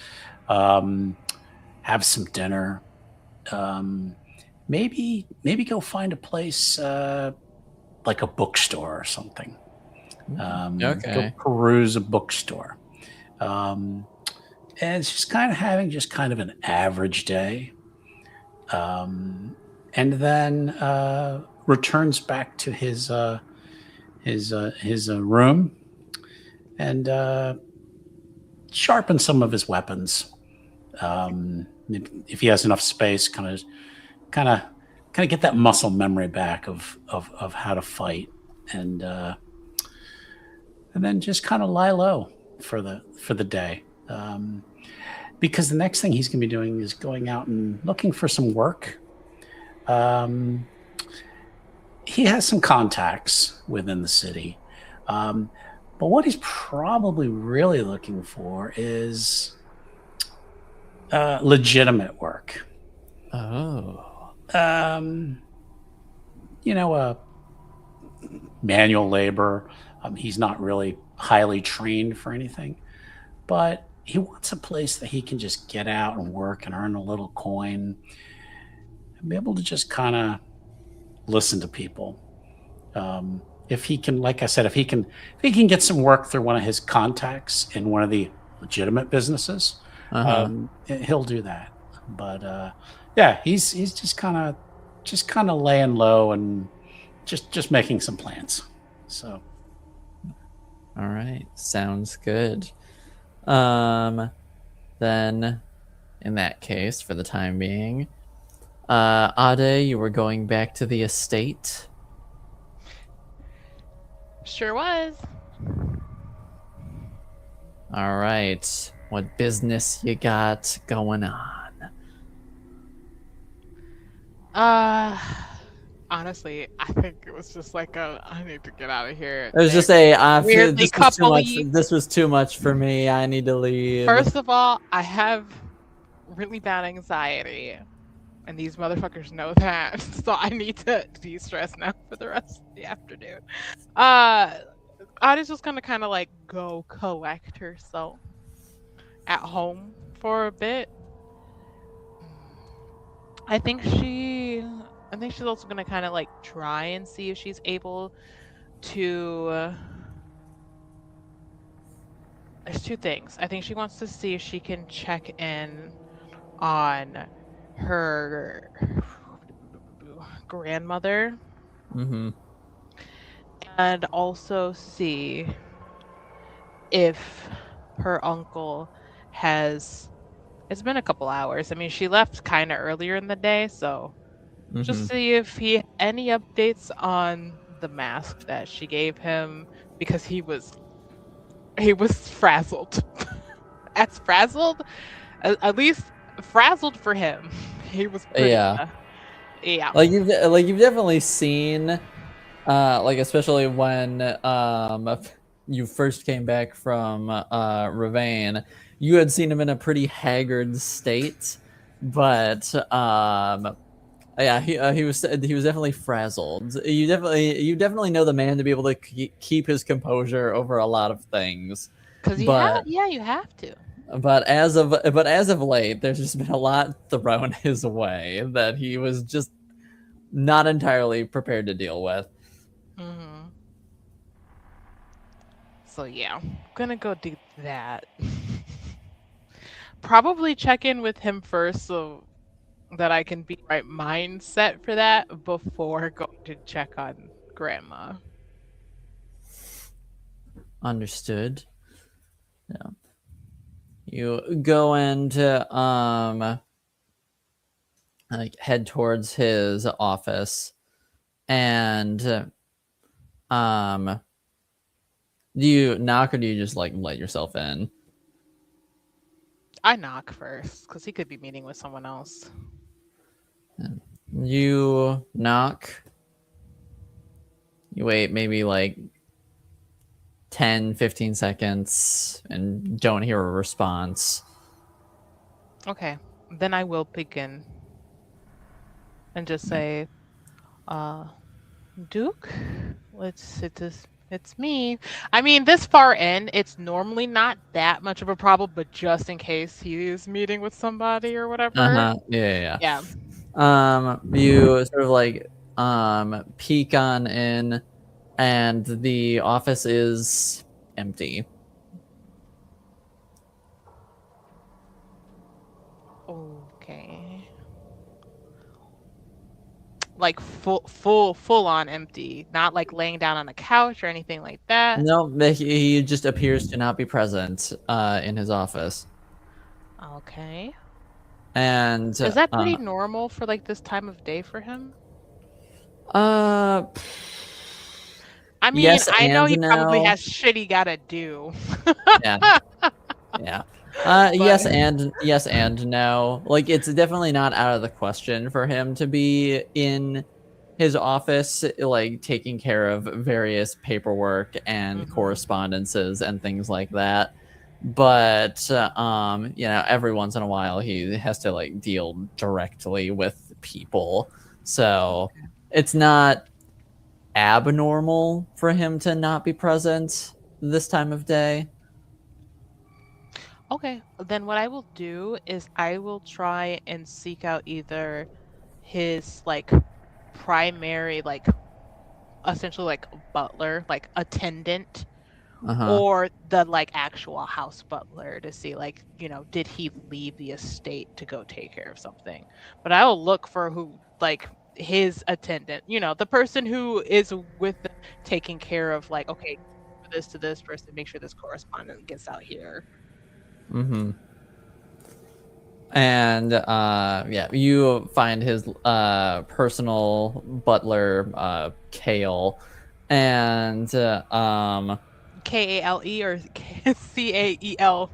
Speaker 4: Have some dinner. Maybe go find a place like a bookstore or something. Go peruse a bookstore. And it's just kind of having an average day. And then returns back to his room and sharpens some of his weapons. If he has enough space, kind of get that muscle memory back of how to fight, and then just kind of lie low for the day. Because the next thing he's going to be doing is going out and looking for some work. He has some contacts within the city. But what he's probably really looking for is legitimate work.
Speaker 1: Oh.
Speaker 4: Manual labor. He's not really highly trained for anything, but he wants a place that he can just get out and work and earn a little coin and be able to just kind of listen to people. If he can, like I said, if he can get some work through one of his contacts in one of the legitimate businesses, he'll do that. But yeah, he's just kind of laying low and just making some plans. So,
Speaker 1: all right, sounds good. Then, in that case, for the time being, Ade, you were going back to the estate.
Speaker 3: Sure was.
Speaker 1: All right, what business you got going on?
Speaker 3: Honestly, I think it was just like I need to get out of here.
Speaker 1: It was just a
Speaker 3: Weirdly
Speaker 1: this was too much for me. I need to leave.
Speaker 3: First of all, I have really bad anxiety, and these motherfuckers know that, so I need to de-stress now for the rest of the afternoon. Ada's just gonna kind of like go collect herself at home for a bit. I think she's also gonna kind of like try and see if she's able to. There's two things. I think she wants to see if she can check in on her grandmother, and also see if her uncle has. It's been a couple hours. I mean, she left kind of earlier in the day, so just see if he any updates on the mask that she gave him, because he was frazzled. As frazzled, at least frazzled for him. He was pretty, yeah.
Speaker 1: Like you've definitely seen, like especially when you first came back from Ravane, you had seen him in a pretty haggard state, but yeah, he was definitely frazzled. You definitely know the man to be able to keep his composure over a lot of things.
Speaker 3: Because you have to.
Speaker 1: But as of late, there's just been a lot thrown his way that he was just not entirely prepared to deal with.
Speaker 3: So yeah, I'm gonna go do that. Probably check in with him first so that I can be right mindset for that before going to check on Grandma.
Speaker 1: Understood. Yeah. You go into like head towards his office, and do you knock or do you just like let yourself in?
Speaker 3: I knock first because he could be meeting with someone else.
Speaker 1: You knock. You wait maybe like 10, 15 seconds and don't hear a response.
Speaker 3: Okay, then I will begin and just say, Duke, it's me. I mean, this far in, it's normally not that much of a problem, but just in case he is meeting with somebody or whatever.
Speaker 1: Yeah.
Speaker 3: Yeah.
Speaker 1: You sort of like peek on in, and the office is empty.
Speaker 3: Okay. Like full on empty, not like laying down on a couch or anything like that.
Speaker 1: No, he just appears to not be present in his office.
Speaker 3: Okay.
Speaker 1: And
Speaker 3: Is that pretty normal for like this time of day for him?
Speaker 1: I
Speaker 3: mean,
Speaker 1: yes,
Speaker 3: I know he probably
Speaker 1: no.
Speaker 3: has shit he gotta do.
Speaker 1: Yeah. Yes and no. Like, it's definitely not out of the question for him to be in his office, like taking care of various paperwork and correspondences and things like that. But every once in a while he has to like deal directly with people. So it's not abnormal for him to not be present this time of day.
Speaker 3: Okay, then what I will do is I will try and seek out either his like primary, like essentially like butler, like attendant, or the like actual house butler to see like, did he leave the estate to go take care of something. But I will look for who like his attendant, the person who is with them, taking care of like, okay, for this to this person, make sure this correspondent gets out here.
Speaker 1: And you find his personal butler, Kale, and
Speaker 3: Kale or Cael or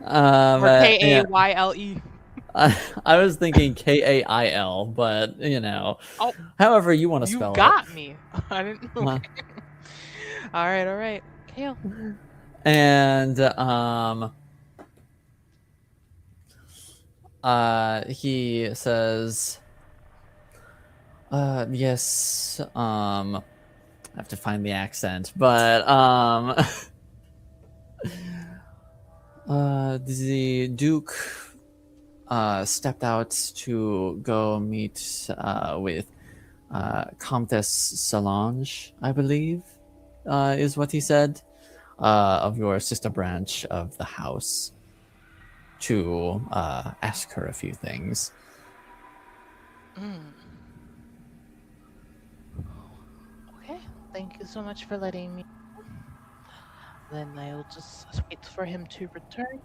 Speaker 1: yeah.
Speaker 3: Kayle.
Speaker 1: I was thinking Kail, but
Speaker 3: Oh,
Speaker 1: however you want to
Speaker 3: you
Speaker 1: spell
Speaker 3: got me. I didn't know.
Speaker 1: it.
Speaker 3: All right. Kale.
Speaker 1: And he says, yes, I have to find the accent, but the Duke stepped out to go meet with Comtesse Solange, I believe, is what he said, of your sister branch of the house, to ask her a few things.
Speaker 3: Okay, thank you so much for letting me know. Then I will just wait for him to return.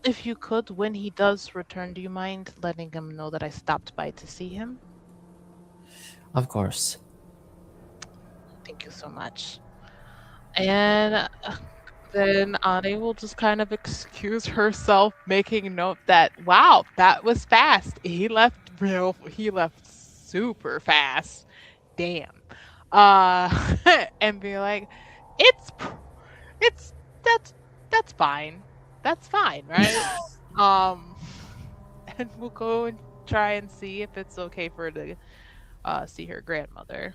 Speaker 3: If you could, when he does return, do you mind letting him know that I stopped by to see him?
Speaker 1: Of course.
Speaker 3: Thank you so much. And then Ane will just kind of excuse herself, making note that, wow, that was fast. He left super fast. Damn. And be like, it's that's fine. That's fine, right? And we'll go and try and see if it's okay for her to see her grandmother.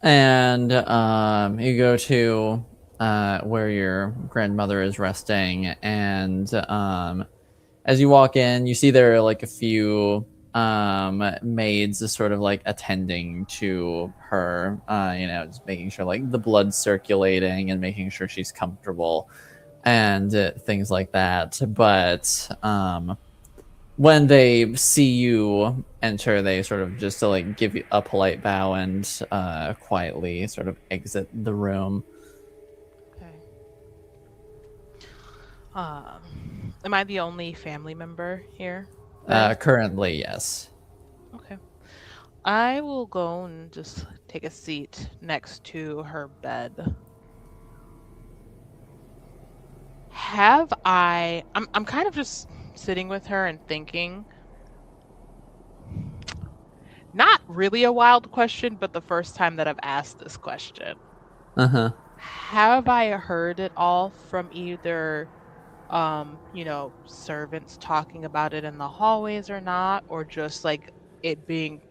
Speaker 1: And you go to where your grandmother is resting, and as you walk in, you see there are like a few maids sort of like attending to her, just making sure like the blood's circulating and making sure she's comfortable and things like that. But when they see you enter, they sort of just to like give you a polite bow and quietly sort of exit the room.
Speaker 3: Okay. Am I the only family member here?
Speaker 1: Currently, yes.
Speaker 3: Okay. I will go and just take a seat next to her bed. I'm kind of just sitting with her and thinking. Not really a wild question, but the first time that I've asked this question.
Speaker 1: Uh-huh.
Speaker 3: Have I heard it all from either servants talking about it in the hallways or not, or just like it being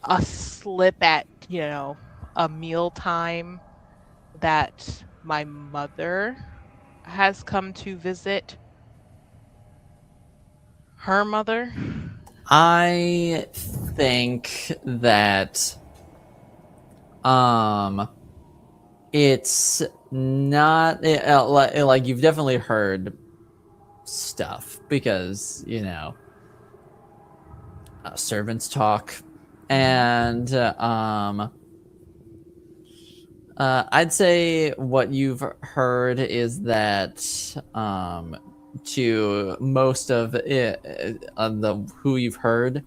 Speaker 3: a slip at, a meal time that my mother has come to visit her mother?
Speaker 1: I think that it's not like you've definitely heard stuff because servants talk, and I'd say what you've heard is that to most of it, the who you've heard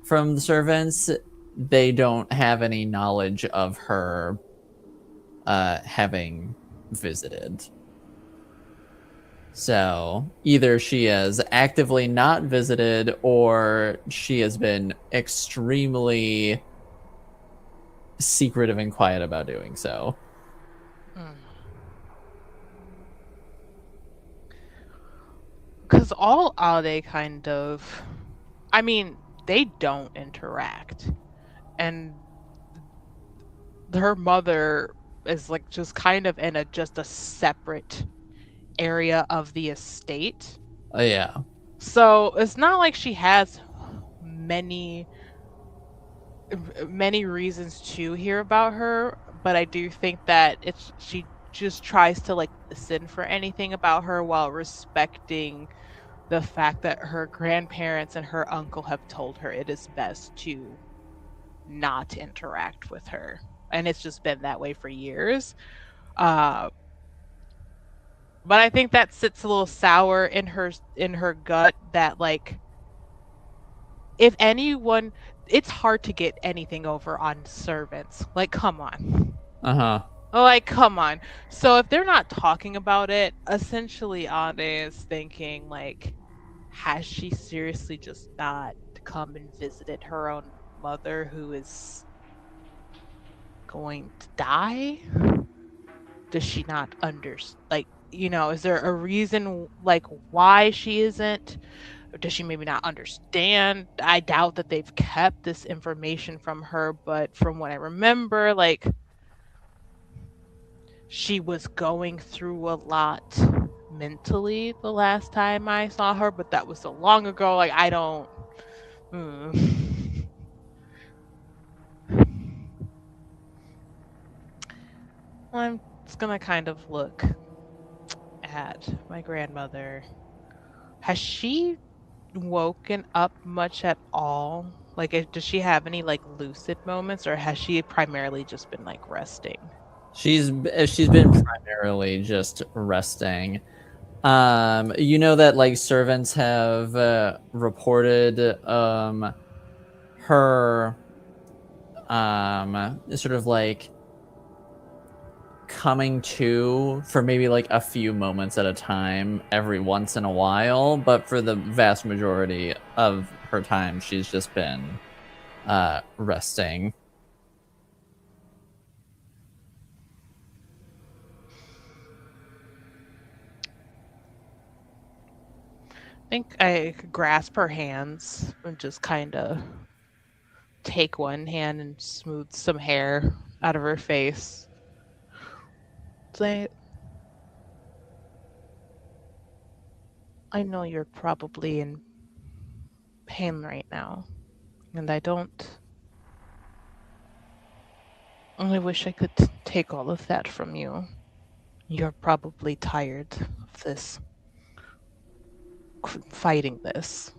Speaker 1: from the servants, they don't have any knowledge of her having visited. So either she has actively not visited or she has been extremely secretive and quiet about doing so.
Speaker 3: Because all Ade kind of, I mean, they don't interact. And her mother is like just kind of in just a separate area of the estate.
Speaker 1: Yeah.
Speaker 3: So it's not like she has many reasons to hear about her, but I do think that she just tries to like listen for anything about her while respecting the fact that her grandparents and her uncle have told her it is best to not interact with her. And it's just been that way for years. But I think that sits a little sour in her gut that like if anyone, it's hard to get anything over on servants. Like, come on.
Speaker 1: Uh-huh.
Speaker 3: Like, come on. So if they're not talking about it, essentially Ade is thinking like, has she seriously just not come and visited her own mother who is going to die? Does she not like, is there a reason like why she isn't? Or does she maybe not understand? I doubt that they've kept this information from her, but from what I remember, like she was going through a lot mentally the last time I saw her, but that was so long ago. Like I don't. I'm just gonna kind of look at my grandmother. Has she woken up much at all? Like, does she have any like lucid moments, or has she primarily just been like resting?
Speaker 1: She's been primarily just resting. You know that like servants have reported her sort of like coming to for maybe like a few moments at a time every once in a while, but for the vast majority of her time she's just been resting.
Speaker 3: I think I could grasp her hands and just kind of take one hand and smooth some hair out of her face. Say, I know you're probably in pain right now, and I only wish I could take all of that from you. You're probably tired of this. fighting this.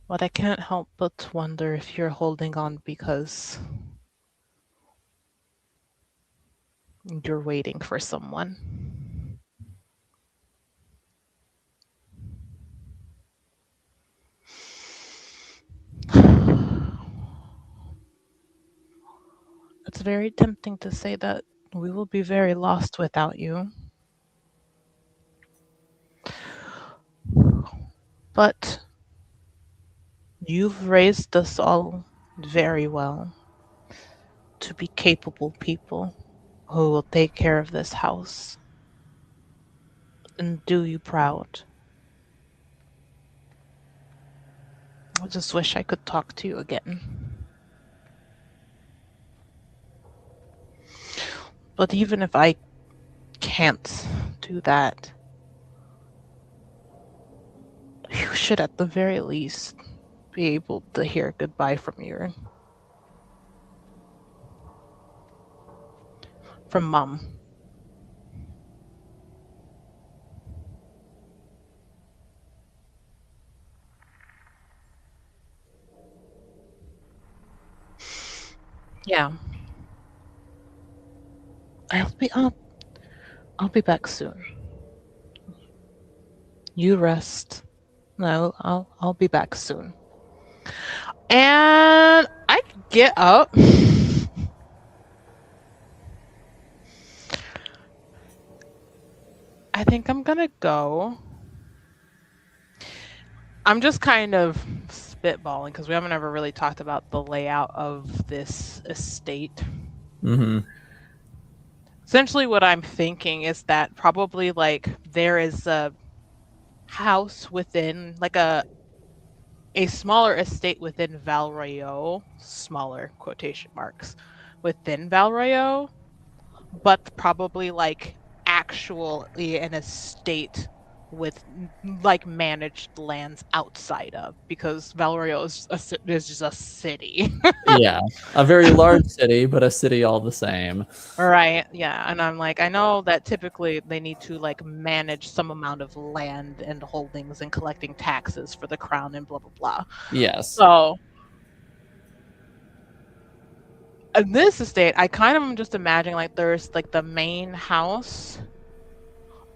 Speaker 3: But I can't help but wonder if you're holding on because you're waiting for someone. It's very tempting to say that we will be very lost without you. But you've raised us all very well to be capable people who will take care of this house and do you proud. I just wish I could talk to you again. But even if I can't do that, you should at the very least be able to hear goodbye from Mom. Yeah. I'll be back soon. You rest. No, I'll be back soon. And I get up. I think I'm gonna go. I'm just kind of spitballing because we haven't ever really talked about the layout of this estate.
Speaker 1: Mm-hmm.
Speaker 3: Essentially, what I'm thinking is that probably like there is a house within, like a smaller estate within Valroyo, smaller quotation marks, within Valroyo, but probably like actually an estate with like managed lands outside of, because Valroyo is just a city.
Speaker 1: Yeah, a very large city, but a city all the same.
Speaker 3: Right, yeah. And I'm like, I know that typically they need to like manage some amount of land and holdings and collecting taxes for the crown and blah blah blah.
Speaker 1: Yes.
Speaker 3: So in this estate, I kind of am just imagining like there's like the main house,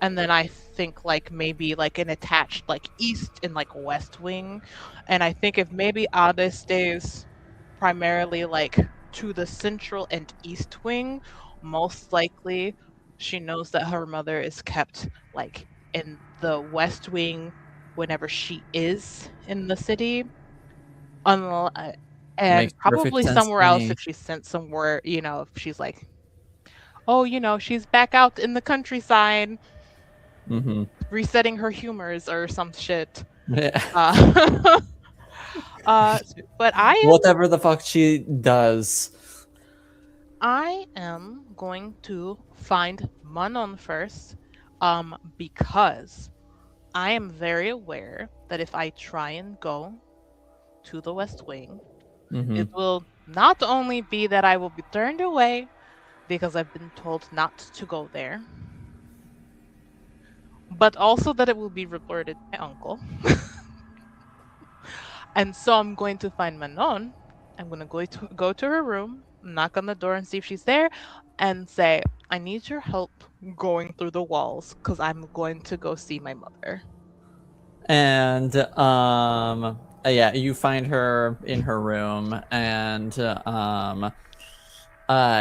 Speaker 3: and then I think like maybe like an attached like east and like west wing. And I think if maybe Ada stays primarily like to the central and east wing, most likely she knows that her mother is kept like in the west wing whenever she is in the city. And
Speaker 1: Makes perfect
Speaker 3: probably
Speaker 1: sense
Speaker 3: somewhere
Speaker 1: to
Speaker 3: else
Speaker 1: me.
Speaker 3: if she's sent somewhere, if she's like, oh, she's back out in the countryside
Speaker 1: Mm-hmm.
Speaker 3: resetting her humors or some shit.
Speaker 1: Yeah.
Speaker 3: But
Speaker 1: Whatever the fuck she does.
Speaker 3: I am going to find Manon first, because I am very aware that if I try and go to the West Wing,
Speaker 1: Mm-hmm.
Speaker 3: it will not only be that I will be turned away because I've been told not to go there, but also that it will be reported to my uncle. And so I'm going to find Manon. I'm going to go to her room, knock on the door and see if she's there, and say, I need your help going through the walls because I'm going to go see my mother.
Speaker 1: And yeah, you find her in her room, and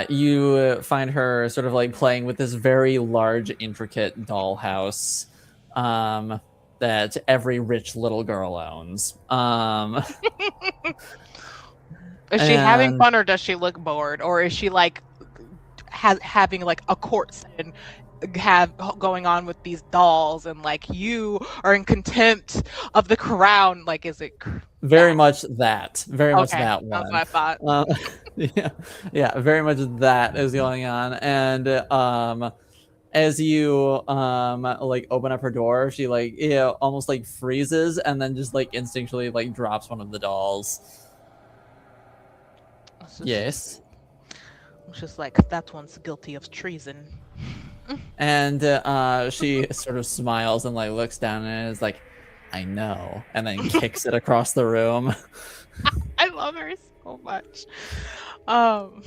Speaker 1: you find her sort of like playing with this very large, intricate dollhouse that every rich little girl owns.
Speaker 3: Is she having
Speaker 1: and
Speaker 3: fun, or does she look bored, or is she like having like a court scene going on with these dolls, and like you are in contempt of the crown? Like, is it
Speaker 1: very much that one.
Speaker 3: That's what I thought.
Speaker 1: Yeah, very much that is going on. And as you like open up her door, she like almost like freezes, and then just like instinctually like drops one of the dolls. Yes.
Speaker 3: It's just like, that one's guilty of treason.
Speaker 1: And she sort of smiles and like looks down and is like, I know, and then kicks it across the room.
Speaker 3: I love her so much. Um,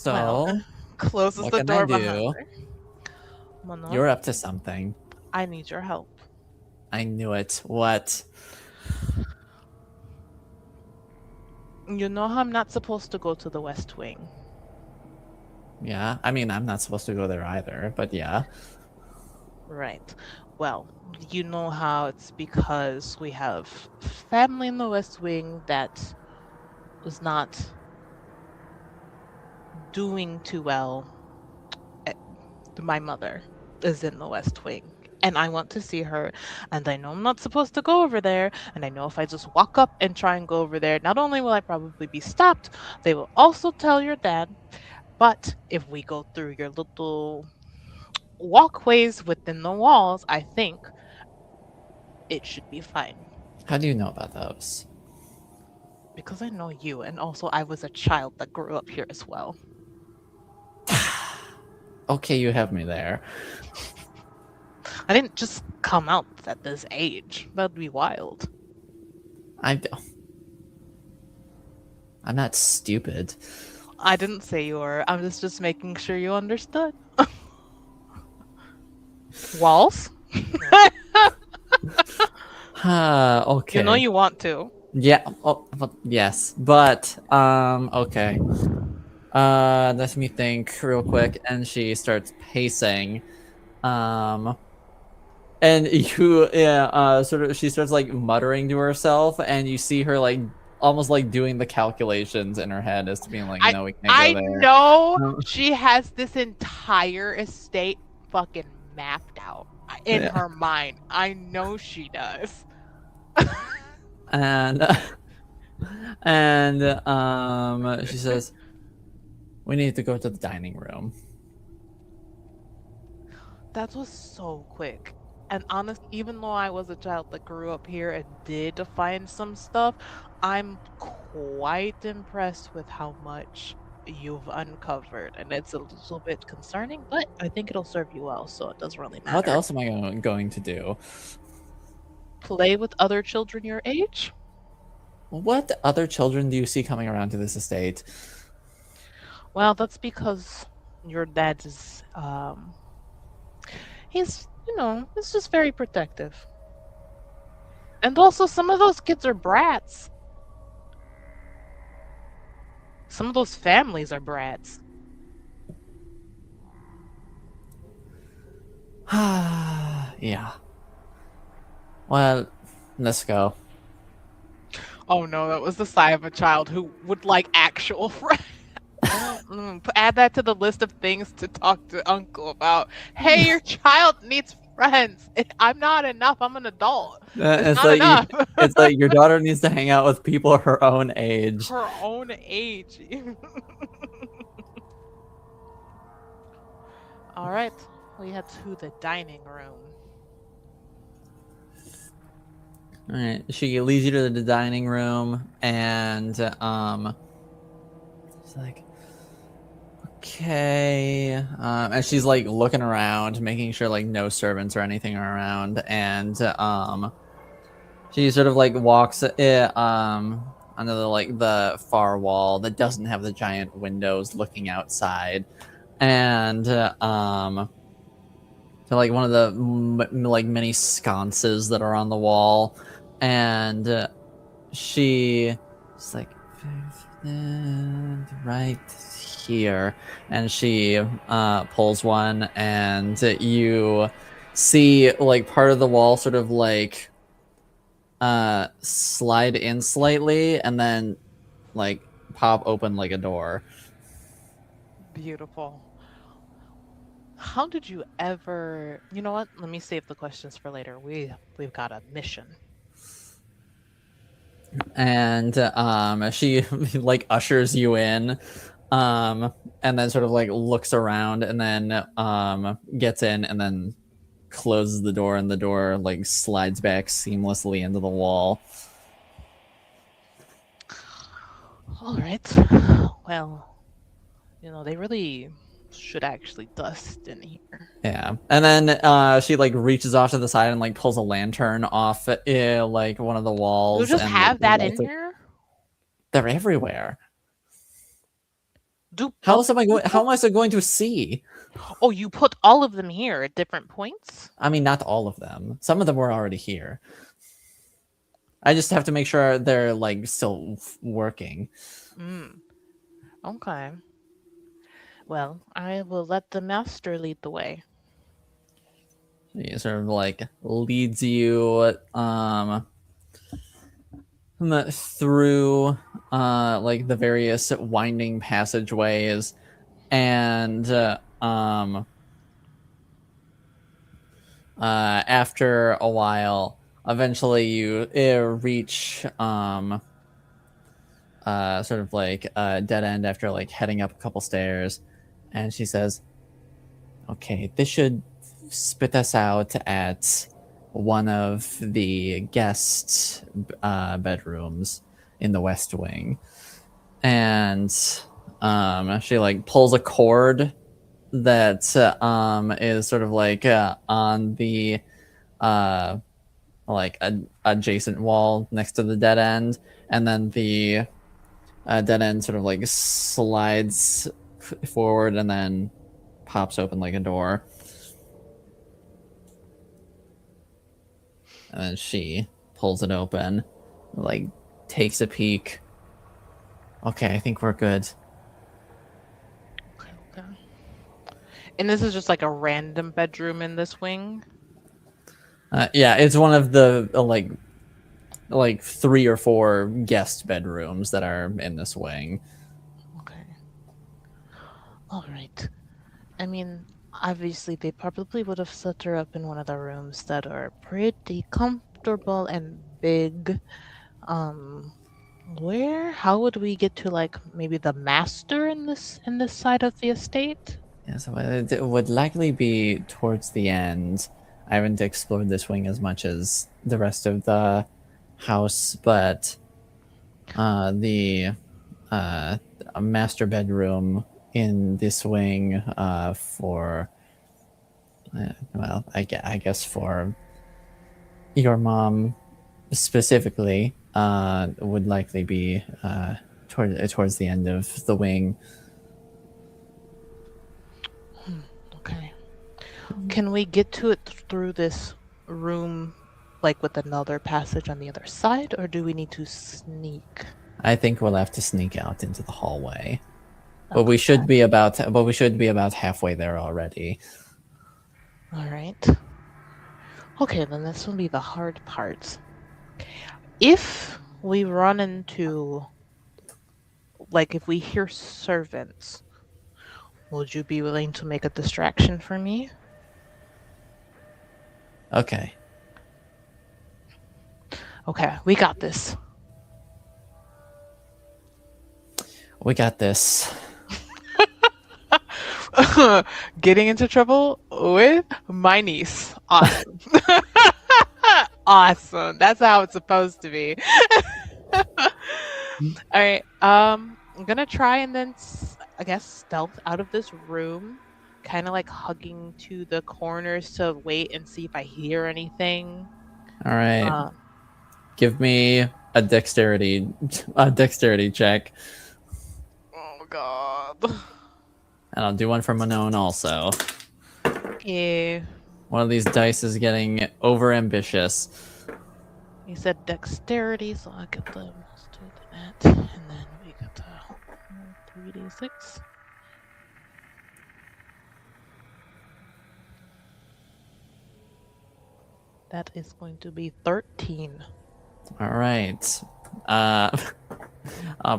Speaker 3: well,
Speaker 1: So,
Speaker 3: closes
Speaker 1: what
Speaker 3: the
Speaker 1: can I
Speaker 3: door behind
Speaker 1: do?
Speaker 3: her. Manon,
Speaker 1: You're up to something.
Speaker 3: I need your help.
Speaker 1: I knew it. What?
Speaker 3: You know how I'm not supposed to go to the West Wing.
Speaker 1: Yeah, I mean, I'm not supposed to go there either, but yeah.
Speaker 3: Right. Well, you know how it's because we have family in the West Wing that was not doing too well. My mother is in the West Wing. And I want to see her. And I know I'm not supposed to go over there. And I know if I just walk up and try and go over there, not only will I probably be stopped, they will also tell your dad. But if we go through your little walkways within the walls, I think it should be fine.
Speaker 1: How do you know about those?
Speaker 3: Because I know you, and also I was a child that grew up here as well.
Speaker 1: Okay, you have me there.
Speaker 3: I didn't just come out at this age. That'd be wild.
Speaker 1: I'm not stupid.
Speaker 3: I didn't say you were. I was just making sure you understood. Walls?
Speaker 1: Okay.
Speaker 3: You know you want to.
Speaker 1: Yeah. Oh, well, yes. But okay. Let me think real quick. And she starts pacing. And you, yeah, sort of, she starts like muttering to herself, and you see her like almost like doing the calculations in her head as to being like, no, we can't go
Speaker 3: I
Speaker 1: there.
Speaker 3: know
Speaker 1: No.
Speaker 3: she has this entire estate fucking mapped out in
Speaker 1: Yeah.
Speaker 3: her mind. I know she does.
Speaker 1: And she says, we need to go to the dining room.
Speaker 3: That was so quick. And honestly, even though I was a child that grew up here and did find some stuff, I'm quite impressed with how much you've uncovered. And it's a little bit concerning, but I think it'll serve you well, so it doesn't really matter.
Speaker 1: What else am I going to do?
Speaker 3: Play with other children your age?
Speaker 1: What other children do you see coming around to this estate?
Speaker 3: Well, that's because your dad is, he's, he's just very protective. And also, some of those kids are brats. Some of those families are brats.
Speaker 1: Yeah. Well, let's go.
Speaker 3: Oh no, that was the sigh of a child who would like actual friends. Add that to the list of things to talk to Uncle about. Hey, your child needs friends. I'm not enough. I'm an adult. It's not
Speaker 1: like
Speaker 3: enough.
Speaker 1: It's like your daughter needs to hang out with people her own age.
Speaker 3: Her own age. All right, we head to the dining room.
Speaker 1: All right, she leads you to the dining room, and she's like, okay, and she's like looking around, making sure like no servants or anything are around, and she sort of like walks under the far wall that doesn't have the giant windows looking outside, and to like one of the like many sconces that are on the wall, and she's like, right here, and she pulls one, and you see like part of the wall sort of like slide in slightly, and then like pop open like a door.
Speaker 3: Beautiful. How did you ever? You know what? Let me save the questions for later. We've got a mission.
Speaker 1: And she like ushers you in, and then sort of like looks around, and then gets in, and then closes the door, and the door like slides back seamlessly into the wall.
Speaker 3: All right. Well, they really should actually dust in here.
Speaker 1: Yeah, and then she like reaches off to the side and like pulls a lantern off like one of the walls.
Speaker 3: You'll just
Speaker 1: and
Speaker 3: have that in
Speaker 1: lights it.
Speaker 3: here?
Speaker 1: They're everywhere.
Speaker 3: Do
Speaker 1: How else am I going? How am I still going to see?
Speaker 3: Oh, you put all of them here at different points?
Speaker 1: I mean, not all of them. Some of them were already here. I just have to make sure they're like still working.
Speaker 3: Okay. Well, I will let the master lead the way.
Speaker 1: He sort of like leads you through like the various winding passageways, and after a while, eventually you reach sort of like a dead end after like heading up a couple stairs, and she says, "Okay, this should spit us out at one of the guest bedrooms in the West Wing." And she like pulls a cord that is sort of like on the like adjacent wall next to the dead end, and then the dead end sort of like slides forward and then pops open like a door. And then she pulls it open, like takes a peek. Okay, I think we're good.
Speaker 3: Okay. And this is just like a random bedroom in this wing?
Speaker 1: Yeah, it's one of the like 3 or 4 guest bedrooms that are in this wing.
Speaker 3: Okay. All right. I mean, obviously they probably would have set her up in one of the rooms that are pretty comfortable and big. How would we get to like maybe the master in this side of the estate?
Speaker 1: Yeah, so it would likely be towards the end. I haven't explored this wing as much as the rest of the house, but the master bedroom in this wing for well, I guess for your mom specifically would likely be towards the end of the wing.
Speaker 3: Okay. Can we get to it through this room, like with another passage on the other side, or do we need to sneak?
Speaker 1: I think we'll have to sneak out into the hallway. But we should be about halfway there already.
Speaker 3: All right. Okay, then this will be the hard part. If we run into, like, if we hear servants, would you be willing to make a distraction for me?
Speaker 1: Okay.
Speaker 3: Okay, we got this.
Speaker 1: We got this.
Speaker 3: Getting into trouble with my niece. Awesome. Awesome. That's how it's supposed to be. All right. I'm gonna try and then I guess stealth out of this room, kind of like hugging to the corners to wait and see if I hear anything.
Speaker 1: All right. Give me a dexterity check.
Speaker 3: Oh God.
Speaker 1: And I'll do one for Manon also.
Speaker 3: Yeah.
Speaker 1: One of these dice is getting over ambitious.
Speaker 3: You said dexterity, so I'll get the most to that. And then we got the 3d6. That is going to be 13.
Speaker 1: All right.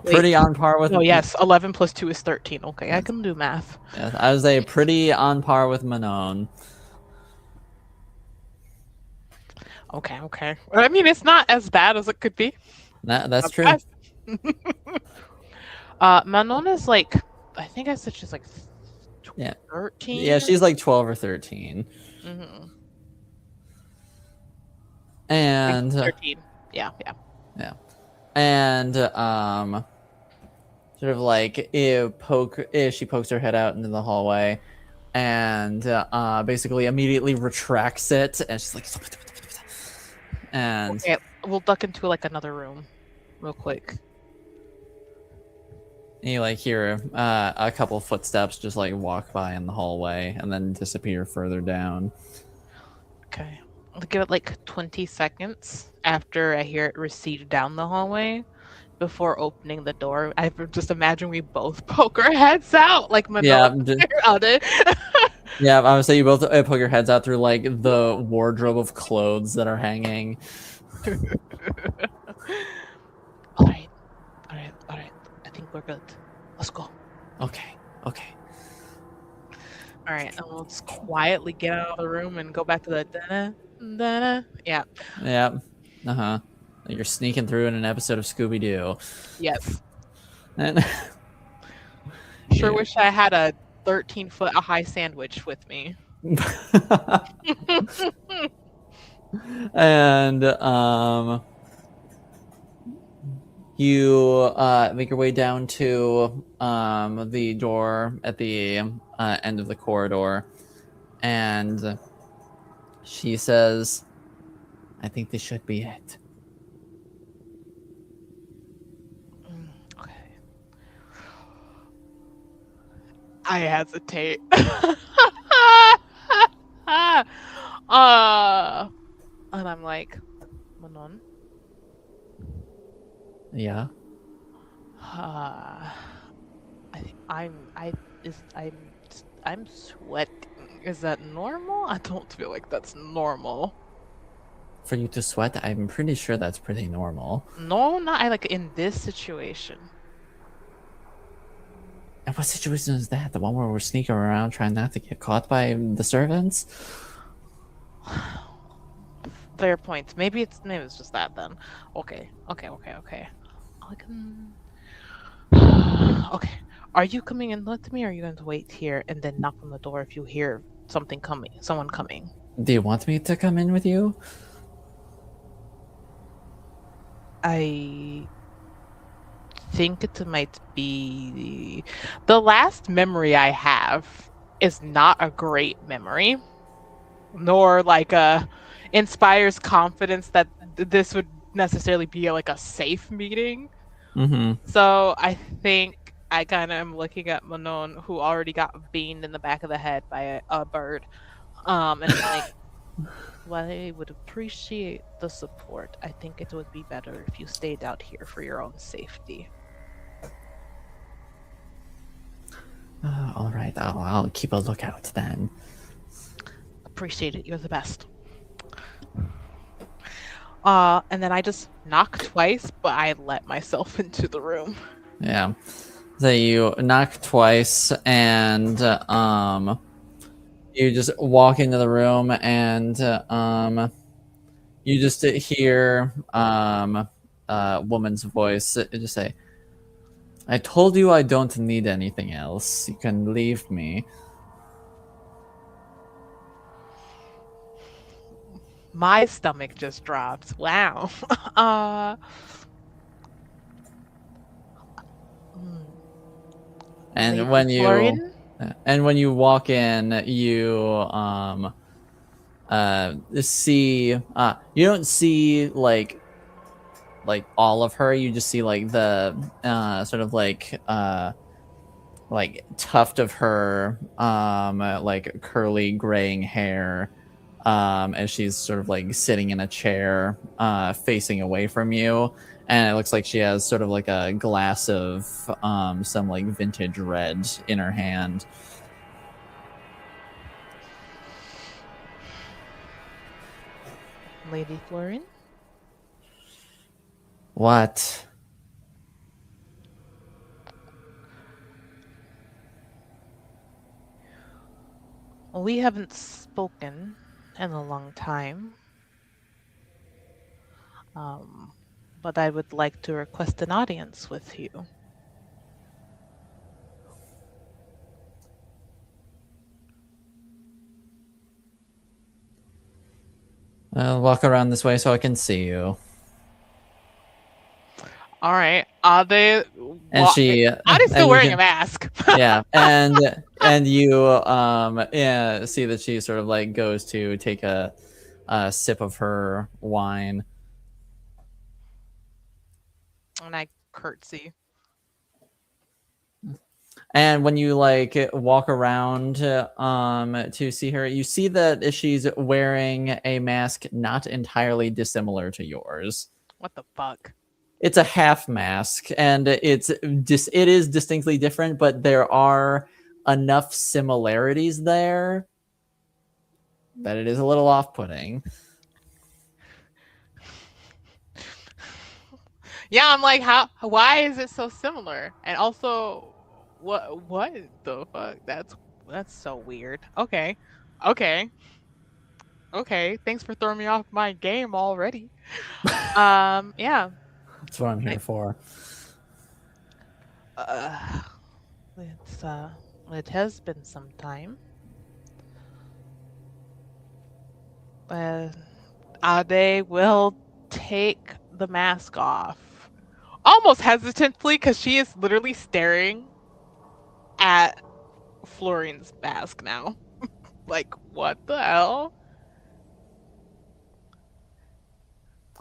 Speaker 1: Pretty on par with.
Speaker 3: Oh yes, 11 plus 2 is 13. Okay, I can do math.
Speaker 1: Yes, I would say pretty on par with Manon.
Speaker 3: Okay. I mean, it's not as bad as it could be.
Speaker 1: That's true.
Speaker 3: Manon is like, I think I said she's like 13.
Speaker 1: Yeah, she's like 12 or 13.
Speaker 3: Mm-hmm.
Speaker 1: And
Speaker 3: 13. Yeah.
Speaker 1: And sort of like she pokes her head out into the hallway, and basically immediately retracts it, and she's like, and
Speaker 3: Okay, we'll duck into like another room, real quick.
Speaker 1: you like hear a couple footsteps just like walk by in the hallway and then disappear further down.
Speaker 3: Okay, I'll give it like 20 seconds after I hear it recede down the hallway before opening the door. I just imagine we both poke our heads out like
Speaker 1: Yeah,
Speaker 3: Manon on it.
Speaker 1: yeah. I would say you both poke your heads out through like the wardrobe of clothes that are hanging.
Speaker 3: All right. I think we're good. Let's go.
Speaker 1: Okay.
Speaker 3: All right, and we'll just quietly get out of the room and go back to the dana. Yeah.
Speaker 1: Yeah. You're sneaking through in an episode of Scooby-Doo.
Speaker 3: Yes.
Speaker 1: And
Speaker 3: Sure
Speaker 1: yeah.
Speaker 3: wish I had a 13-foot high sandwich with me.
Speaker 1: And you make your way down to the door at the end of the corridor, and she says, I think this should be it.
Speaker 3: Okay. I hesitate. And I'm like, Manon.
Speaker 1: Yeah.
Speaker 3: I'm sweating. Is that normal? I don't feel like that's normal.
Speaker 1: For you to sweat, I'm pretty sure that's pretty normal.
Speaker 3: No, not like in this situation.
Speaker 1: And what situation is that? The one where we're sneaking around trying not to get caught by the servants?
Speaker 3: Fair point. Maybe it's just that then. Okay. I can. Okay. Are you coming in with me, or are you going to wait here and then knock on the door if you hear someone coming?
Speaker 1: Do you want me to come in with you?
Speaker 3: I think it might be the last memory I have is not a great memory, nor like inspires confidence that this would necessarily be like a safe meeting.
Speaker 1: Mm-hmm.
Speaker 3: So I think I kind of am looking at Manon, who already got beamed in the back of the head by a bird, and I'm like, while I would appreciate the support, I think it would be better if you stayed out here for your own safety.
Speaker 1: All right, I'll keep a lookout then.
Speaker 3: Appreciate it. You're the best. And then I just knock twice, but I let myself into the room.
Speaker 1: Yeah. So you knock twice, and you just walk into the room, and you just hear a woman's voice just say, I told you I don't need anything else. You can leave me.
Speaker 3: My stomach just dropped. Wow.
Speaker 1: And
Speaker 3: Lady
Speaker 1: when you
Speaker 3: Florian?
Speaker 1: when you walk in, you see you don't see like all of her. You just see like the sort of like tuft of her like curly graying hair, as she's sort of like sitting in a chair facing away from you, and it looks like she has sort of like a glass of some like vintage red in her hand.
Speaker 3: Lady Florian?
Speaker 1: What?
Speaker 3: We haven't spoken in a long time. But I would like to request an audience with you.
Speaker 1: I'll walk around this way so I can see you.
Speaker 3: All right. Are they?
Speaker 1: And she
Speaker 3: Are they still
Speaker 1: and you
Speaker 3: wearing
Speaker 1: can,
Speaker 3: a mask?
Speaker 1: yeah, and you see that she sort of like goes to take a sip of her wine.
Speaker 3: And I curtsy.
Speaker 1: And when you like walk around to see her, you see that she's wearing a mask not entirely dissimilar to yours.
Speaker 3: What the fuck?
Speaker 1: It's a half mask, and it is distinctly different, but there are enough similarities there that it is a little off-putting.
Speaker 3: Yeah, I'm like, how? Why is it so similar? And also, what the fuck? That's so weird. Okay, okay, okay. Thanks for throwing me off my game already. Yeah.
Speaker 1: That's what I'm here for.
Speaker 3: Uh, it has been some time. Ade will take the mask off, almost hesitantly, because she is literally staring at Florian's mask now. Like, what the hell?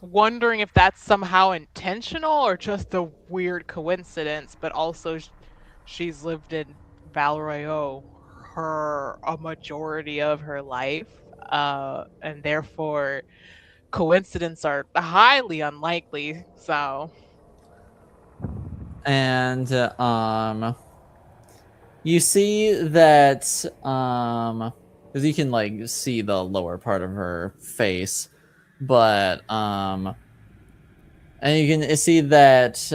Speaker 3: Wondering if that's somehow intentional or just a weird coincidence, but also she's lived in Valroyo a majority of her life, and therefore coincidences are highly unlikely. So,
Speaker 1: And you see that because you can like see the lower part of her face, but and you can see that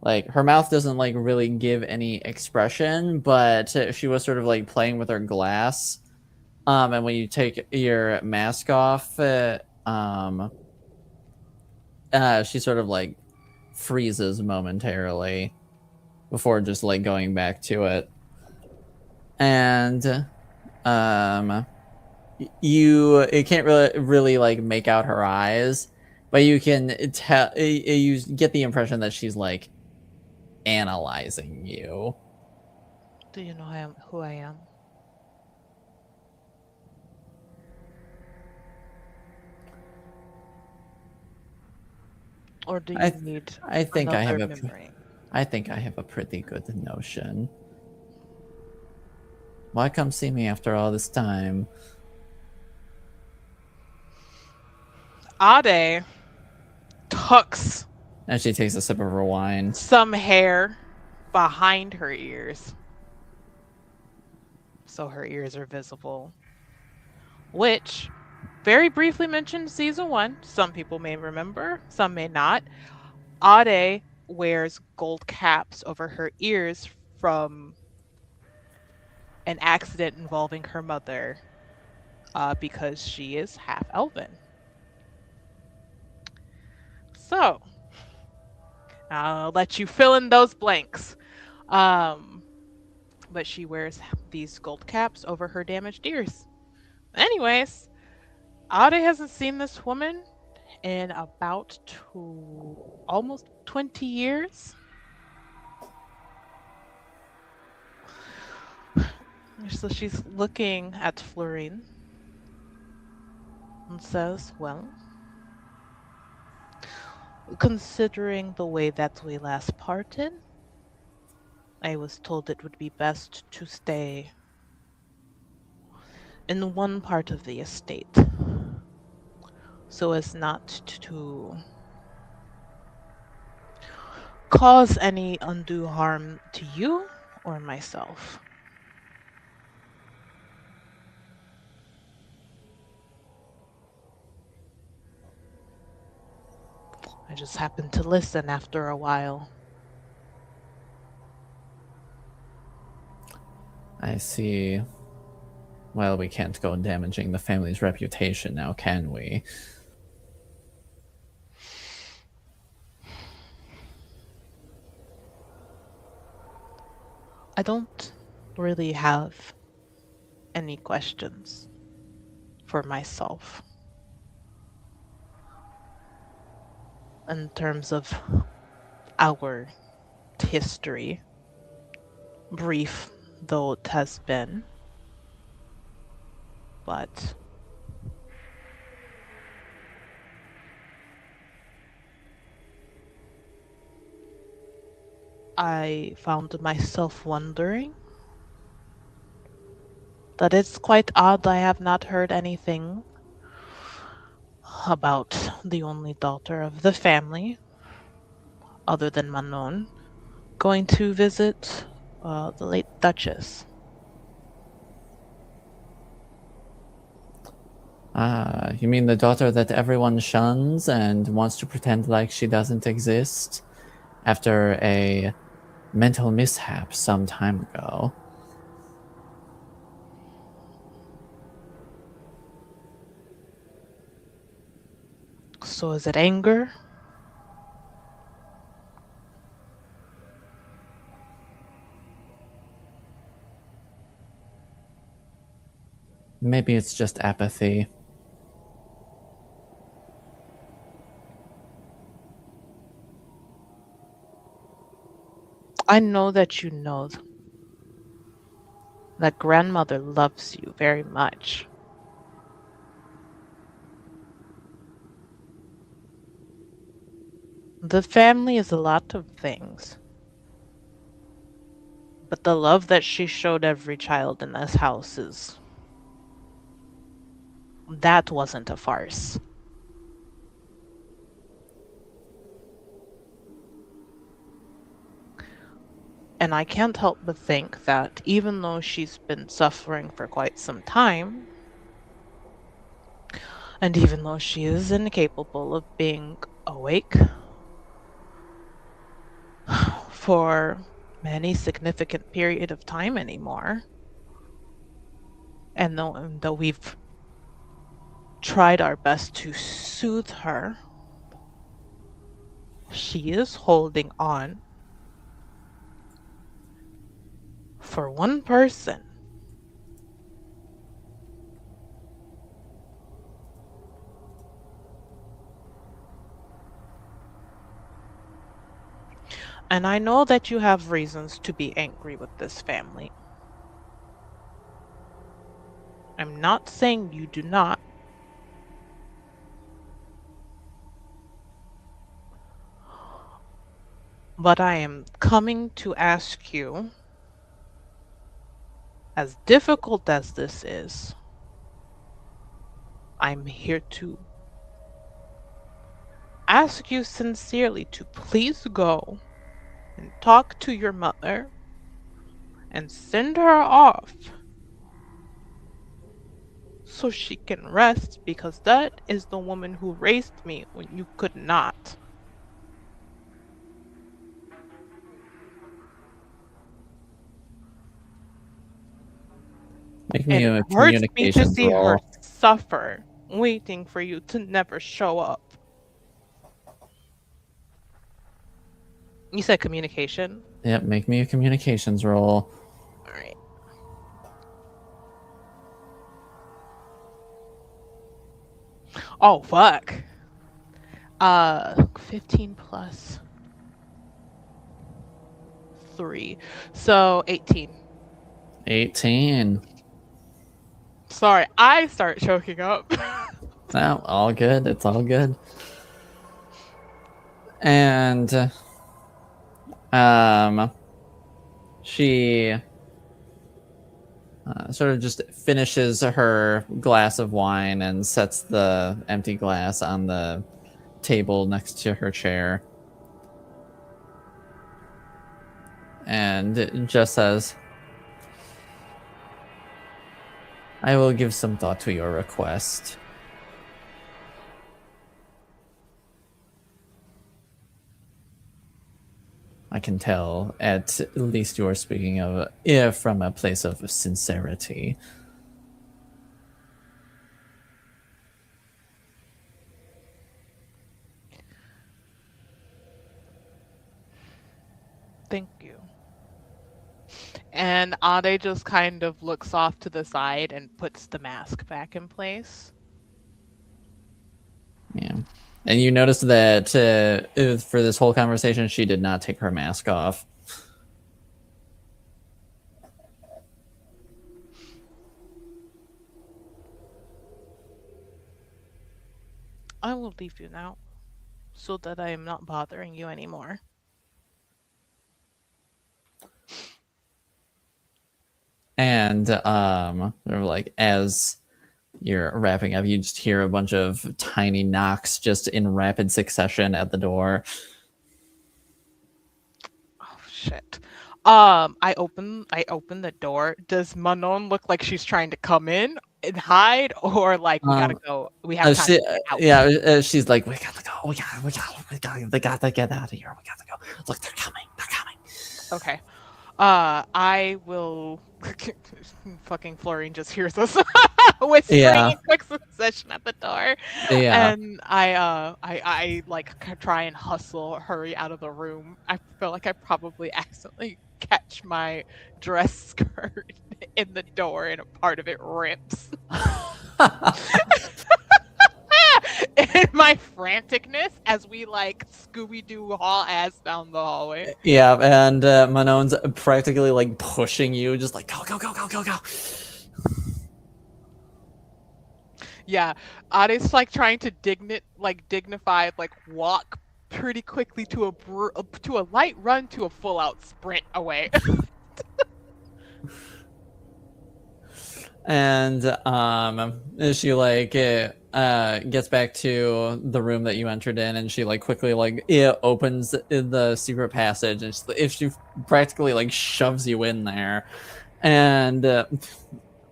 Speaker 1: like her mouth doesn't like really give any expression, but she was sort of like playing with her glass. And when you take your mask off, she sort of like freezes momentarily before just like going back to it. And it can't really like make out her eyes, but you can tell, you get the impression that she's like analyzing you.
Speaker 3: do you know who I am? Or do you need
Speaker 1: I think I have
Speaker 3: another
Speaker 1: a
Speaker 3: memory?
Speaker 1: I think I have a pretty good notion. Why come see me after all this time?
Speaker 3: Ade tucks
Speaker 1: And she takes a sip of her wine.
Speaker 3: some hair behind her ears, so her ears are visible, which very briefly mentioned season 1. Some people may remember, some may not. Ade wears gold caps over her ears from an accident involving her mother, because she is half elven. So I'll let you fill in those blanks. But she wears these gold caps over her damaged ears. Anyways, Ade hasn't seen this woman in about almost 20 years. So she's looking at Florine and says, well, considering the way that we last parted, I was told it would be best to stay in one part of the estate, so as not to cause any undue harm to you or myself. I just happened to listen after a while.
Speaker 1: I see. Well, we can't go damaging the family's reputation now, can we?
Speaker 3: I don't really have any questions for myself. in terms of our history, brief though it has been. But I found myself wondering that it's quite odd I have not heard anything about the only daughter of the family, other than Manon, going to visit the late Duchess.
Speaker 1: Ah, you mean the daughter that everyone shuns and wants to pretend like she doesn't exist after a mental mishap some time ago?
Speaker 3: So is it anger?
Speaker 1: Maybe it's just apathy.
Speaker 3: I know that you know that grandmother loves you very much. The family is a lot of things, but the love that she showed every child in this house that wasn't a farce. And I can't help but think that even though she's been suffering for quite some time, and even though she is incapable of being awake for any significant period of time anymore, and though we've tried our best to soothe her, she is holding on for one person. And I know that you have reasons to be angry with this family. I'm not saying you do not. But I am coming to ask you, as difficult as this is, I'm here to ask you sincerely to please go and talk to your mother and send her off so she can rest, because that is the woman who raised me when you could not.
Speaker 1: Make
Speaker 3: And
Speaker 1: me
Speaker 3: it
Speaker 1: a
Speaker 3: hurts me to
Speaker 1: communications
Speaker 3: see her
Speaker 1: roll.
Speaker 3: suffer, waiting for you to never show up. You said communication?
Speaker 1: Yep, make me a communications roll.
Speaker 3: Alright. Oh, fuck. 15 plus 3. So 18.
Speaker 1: 18.
Speaker 3: Sorry, I start choking up.
Speaker 1: No, all good. It's all good. And she sort of just finishes her glass of wine and sets the empty glass on the table next to her chair. And it just says, I will give some thought to your request. I can tell at least you are speaking of from a place of sincerity.
Speaker 3: Thank you. And Ade just kind of looks off to the side and puts the mask back in place.
Speaker 1: Yeah. And you notice that for this whole conversation, she did not take her mask off.
Speaker 3: I will leave you now, so that I am not bothering you anymore.
Speaker 1: And sort of like as you're wrapping up, you just hear a bunch of tiny knocks just in rapid succession at the door.
Speaker 3: Oh shit. I open the door. Does Manon look like she's trying to come in and hide, or like we gotta go? We have time to get out.
Speaker 1: Yeah, she's like, we gotta go. We gotta get out of here. We gotta go. Look, they're coming.
Speaker 3: Okay. I will. Fucking Florine just hears us whispering in quick succession at the door.
Speaker 1: Yeah.
Speaker 3: And I like try and hurry out of the room. I feel like I probably accidentally catch my dress skirt in the door and a part of it rips. In my franticness as we like Scooby-Doo haul ass down the hallway.
Speaker 1: Yeah, and Manon's practically like pushing you, just like go.
Speaker 3: Yeah, Ade's like trying to dignified like walk pretty quickly to a light run to a full out sprint away.
Speaker 1: And she like gets back to the room that you entered in, and she like quickly like opens the secret passage, and she practically like shoves you in there, and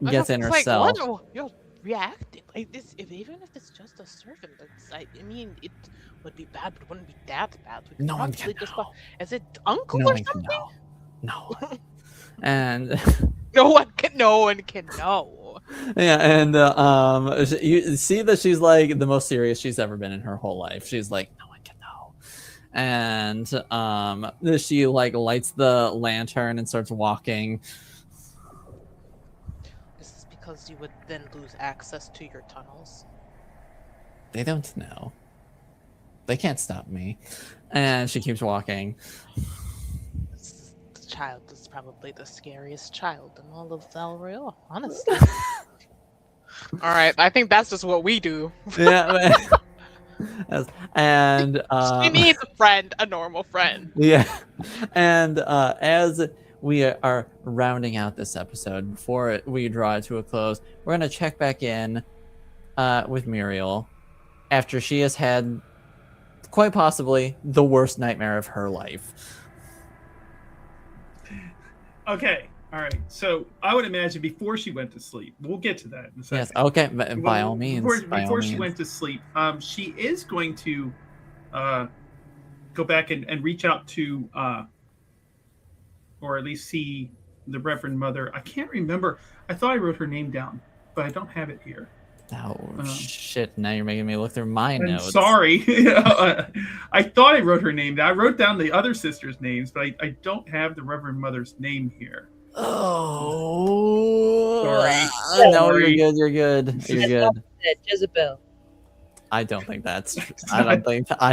Speaker 1: gets in herself.
Speaker 3: Like, what? You're reacting like this, even if it's just a servant. I mean, it would be bad, but it wouldn't be that bad.
Speaker 1: No one can know.
Speaker 3: Is it uncle
Speaker 1: no
Speaker 3: or
Speaker 1: one
Speaker 3: something?
Speaker 1: Can know. No one. And
Speaker 3: no one can know.
Speaker 1: Yeah, and you see that she's like the most serious she's ever been in her whole life. She's like, no one can know. And she like lights the lantern and starts walking.
Speaker 3: This is because you would then lose access to your tunnels.
Speaker 1: They don't know. They can't stop me. And she keeps walking.
Speaker 3: This child is probably the scariest child in all of Valreal, honestly. All right, I think that's just what we do.
Speaker 1: Yeah. And
Speaker 3: she needs a friend, a normal friend.
Speaker 1: Yeah. And as we are rounding out this episode, before we draw it to a close, we're going to check back in with Miriel after she has had quite possibly the worst nightmare of her life.
Speaker 5: Okay. All right. So I would imagine before she went to sleep, we'll get to that in a second.
Speaker 1: Yes. Okay. By all means.
Speaker 5: Before she went to sleep, she is going to go back and reach out to, or at least see the Reverend Mother. I can't remember. I thought I wrote her name down, but I don't have it here.
Speaker 1: Oh, shit. Now you're making me look through my notes.
Speaker 5: Sorry. I thought I wrote her name down. I wrote down the other sisters' names, but I don't have the Reverend Mother's name here.
Speaker 1: Oh.
Speaker 5: Sorry.
Speaker 1: No, you're good.
Speaker 2: Jezebel.
Speaker 1: I don't think that's true. I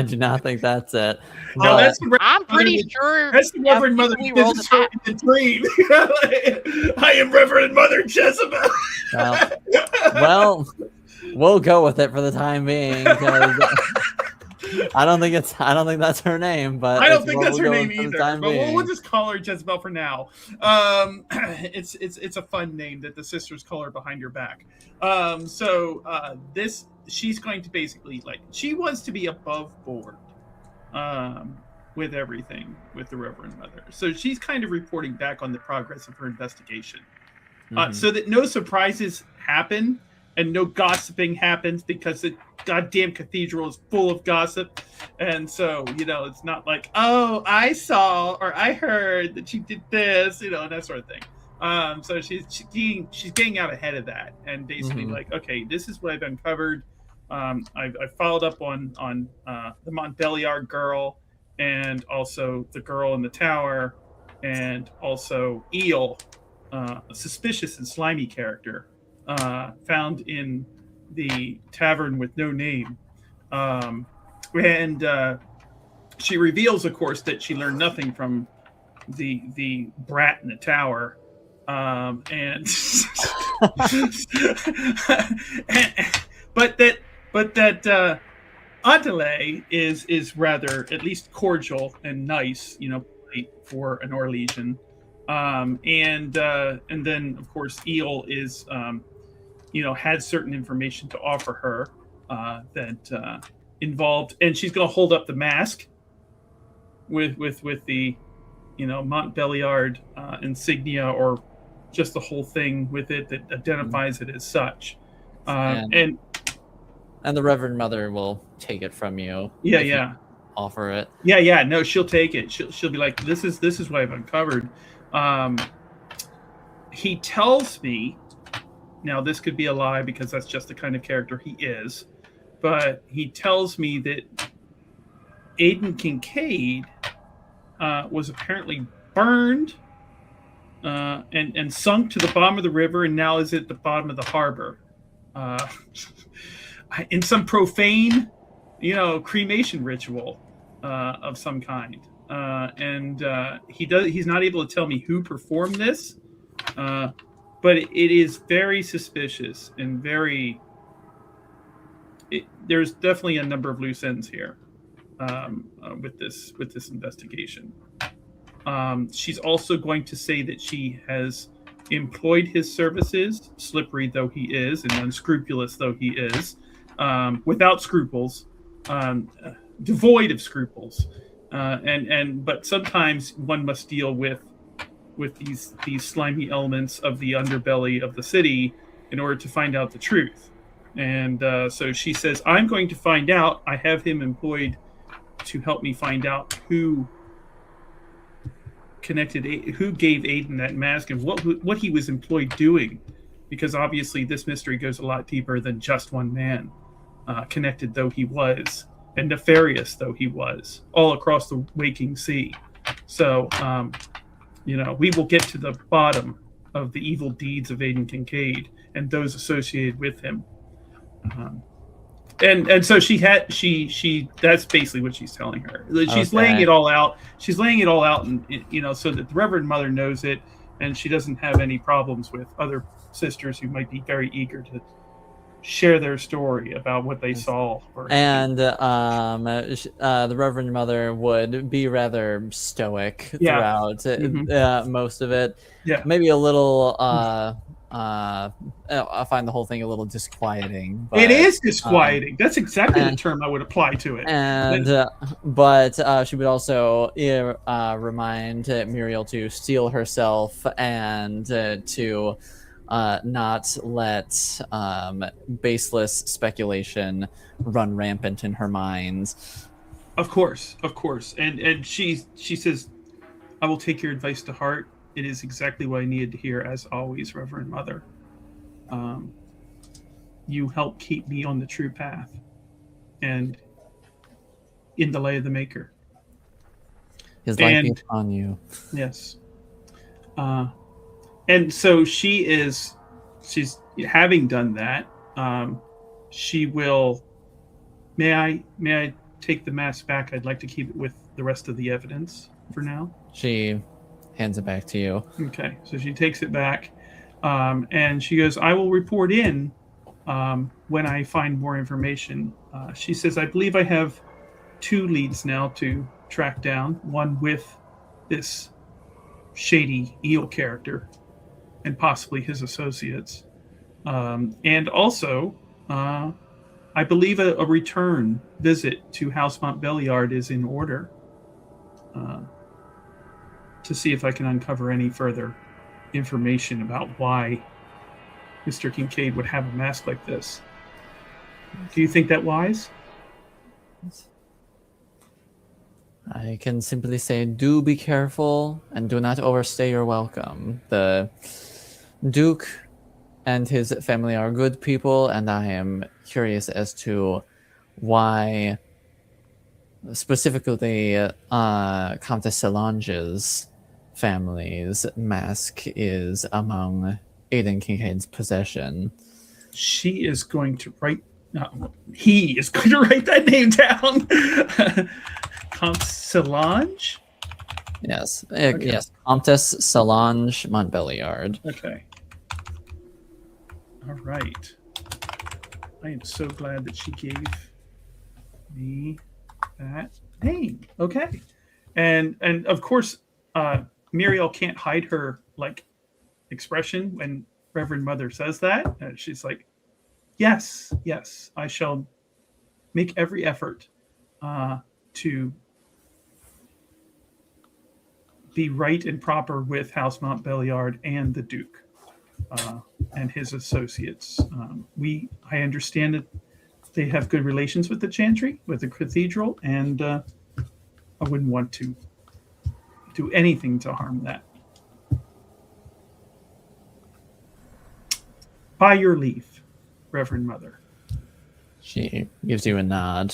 Speaker 1: do not think that's it.
Speaker 5: No,
Speaker 3: I'm pretty sure
Speaker 5: that's the Reverend Mother in the dream. I am Reverend Mother Jezebel.
Speaker 1: Well, we'll go with it for the time being. I don't think that's her name, but
Speaker 5: I don't think that's her name either. But we'll just call her Jezebel for now. It's a fun name that the sisters call her behind your back. She's going to basically she wants to be above board with everything with the Reverend Mother. So she's kind of reporting back on the progress of her investigation, so that no surprises happen and no gossiping happens, because the goddamn cathedral is full of gossip. And so, it's not like, oh, I saw or I heard that she did this, and that sort of thing. So she's getting out ahead of that and basically okay, this is what I've uncovered. I've followed up on the Montbeliard girl, and also the girl in the tower, and also Eel, a suspicious and slimy character found in the tavern with no name. and she reveals, of course, that she learned nothing from the brat in the tower, and but that Adelaide is rather at least cordial and nice, for an Orlesian, and then of course Eel is had certain information to offer her that involved, and she's going to hold up the mask with the Montbelliard insignia, or just the whole thing with it that identifies it as such. And
Speaker 1: the Reverend Mother will take it from you.
Speaker 5: Yeah.
Speaker 1: Offer it.
Speaker 5: Yeah. No, she'll take it. She'll be like, this is what I've uncovered. He tells me, now this could be a lie because that's just the kind of character he is, but he tells me that Aiden Kincaide was apparently burned and sunk to the bottom of the river, and now is at the bottom of the harbor in some profane, cremation ritual of some kind. He's not able to tell me who performed this, but it is very suspicious and there's definitely a number of loose ends here with this investigation. She's also going to say that she has employed his services, slippery though he is and unscrupulous though he is, without scruples, devoid of scruples, but sometimes one must deal with these slimy elements of the underbelly of the city in order to find out the truth. And so she says, I'm going to find out. I have him employed to help me find out who gave Aiden that mask and what he was employed doing, because obviously this mystery goes a lot deeper than just one man, connected though he was and nefarious though he was, all across the waking sea. So we will get to the bottom of the evil deeds of Aiden Kincaide and those associated with him. And so she that's basically what she's telling her. She's laying it all out. She's laying it all out, and so that the Reverend Mother knows it, and she doesn't have any problems with other sisters who might be very eager to share their story about what they saw.
Speaker 1: And the Reverend Mother would be rather stoic throughout most of it.
Speaker 5: Yeah,
Speaker 1: maybe a little. I find the whole thing a little disquieting. But,
Speaker 5: it is disquieting. That's exactly the term I would apply to it.
Speaker 1: And but she would also remind Miriel to steel herself and to not let baseless speculation run rampant in her mind.
Speaker 5: Of course. And she says, I will take your advice to heart. It is exactly what I needed to hear, as always, Reverend Mother. You help keep me on the true path and in the light of the Maker.
Speaker 1: His light be upon you.
Speaker 5: Yes. And so she's having done that. She will. May I take the mask back? I'd like to keep it with the rest of the evidence for now.
Speaker 1: She hands it back to you.
Speaker 5: Okay, so she takes it back, and she goes, I will report in when I find more information. She says, I believe I have 2 leads now to track down, one with this shady Eel character and possibly his associates. And also, I believe a return visit to House Montbelliard is in order. To see if I can uncover any further information about why Mr. Kincaide would have a mask like this. Do you think that wise?
Speaker 1: I can simply say, do be careful and do not overstay your welcome. The Duke and his family are good people, and I am curious as to why specifically Countess Solange's family's mask is among Aiden Kincaide's possession.
Speaker 5: She is going to write he is going to write that name down. Comte Solange?
Speaker 1: Yes.
Speaker 5: Okay.
Speaker 1: Yes. Comtesse Solange Montbelliard.
Speaker 5: Okay. All right. I am so glad that she gave me that name. Okay. And of course, Miriel can't hide her expression when Reverend Mother says that. She's like, yes, I shall make every effort to be right and proper with House Montbelliard and the Duke and his associates. I understand that they have good relations with the Chantry, with the Cathedral, and I wouldn't want to do anything to harm that. By your leave, Reverend Mother.
Speaker 1: She gives you a nod.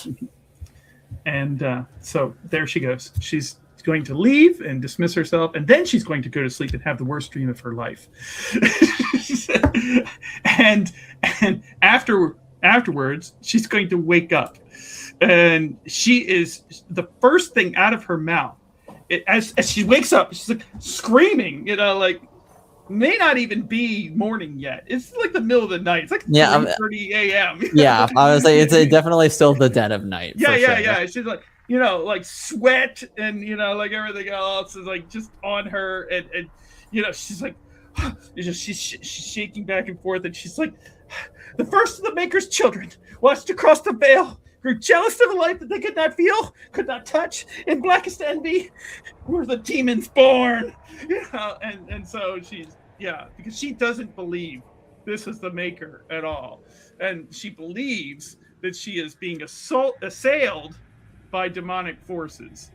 Speaker 5: And so there she goes. She's going to leave and dismiss herself, and then she's going to go to sleep and have the worst dream of her life. and afterwards, she's going to wake up, and she is the first thing out of her mouth. As she wakes up, she's like screaming, may not even be morning yet. It's like the middle of the night. It's like 3:30 a.m.
Speaker 1: Yeah, I was like, it's definitely still the dead of night.
Speaker 5: Yeah. She's like, sweat and everything else is just on her, and she's like, she's shaking back and forth, and she's like, the first of the Maker's children watched across the veil, grew jealous of a light that they could not feel, could not touch, in blackest envy were the demons born. And so she's because she doesn't believe this is the Maker at all, and she believes that she is being assailed by demonic forces.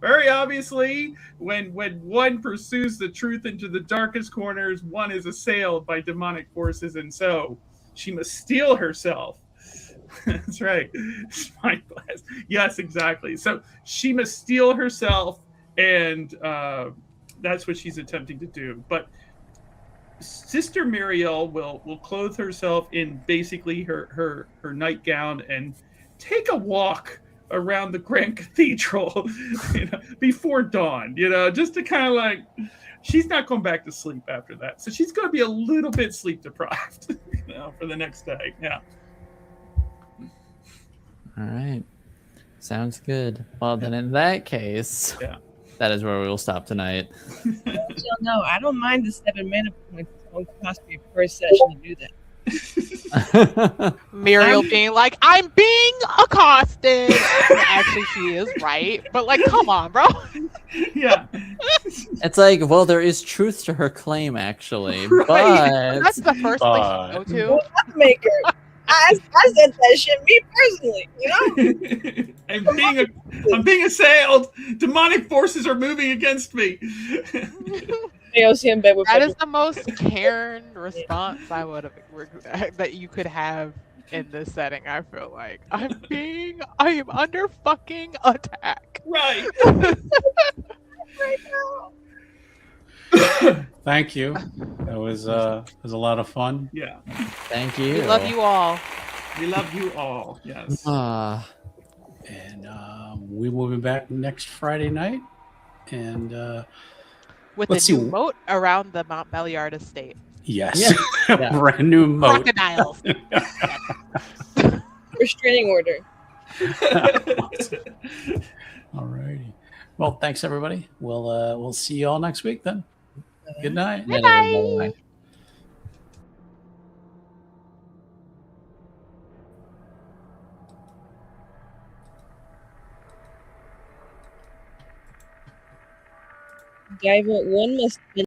Speaker 5: Very obviously, when one pursues the truth into the darkest corners, one is assailed by demonic forces, and so she must steel herself. That's right. Spine blast. Yes, exactly. So she must steel herself, and that's what she's attempting to do. But Sister Miriel will clothe herself in basically her nightgown and take a walk around the Grand Cathedral before dawn, just to kind of she's not going back to sleep after that. So she's going to be a little bit sleep deprived for the next day. Yeah.
Speaker 1: All right. Sounds good. Well, then in that case, that is where we will stop tonight.
Speaker 2: No, I don't mind the 7 mana points. It's going to cost me per session to do that.
Speaker 3: Miriel being like, I'm being accosted. Actually, she is right. But come on, bro.
Speaker 5: Yeah.
Speaker 1: It's like, well, there is truth to her claim, actually.
Speaker 5: Right.
Speaker 1: But
Speaker 3: That's the first place to go to.
Speaker 2: Maker. I said that shit, me personally,
Speaker 5: I'm being assailed. Demonic forces are moving against me.
Speaker 3: That is the most Karen response I would have that you could have in this setting. I feel like I am under fucking attack.
Speaker 5: Right.
Speaker 4: Thank you. That was a lot of fun.
Speaker 5: Yeah.
Speaker 1: Thank you.
Speaker 3: We love you all.
Speaker 5: We love you all. Yes.
Speaker 4: And we will be back next Friday night. And
Speaker 3: with a new moat around the Montbelliard estate.
Speaker 4: Yes. Yeah. Brand new moat.
Speaker 3: Crocodiles.
Speaker 2: Restraining order.
Speaker 4: All righty. Well, thanks everybody. We'll see you all next week then. Good night.
Speaker 3: Good night.
Speaker 2: Diver 1 must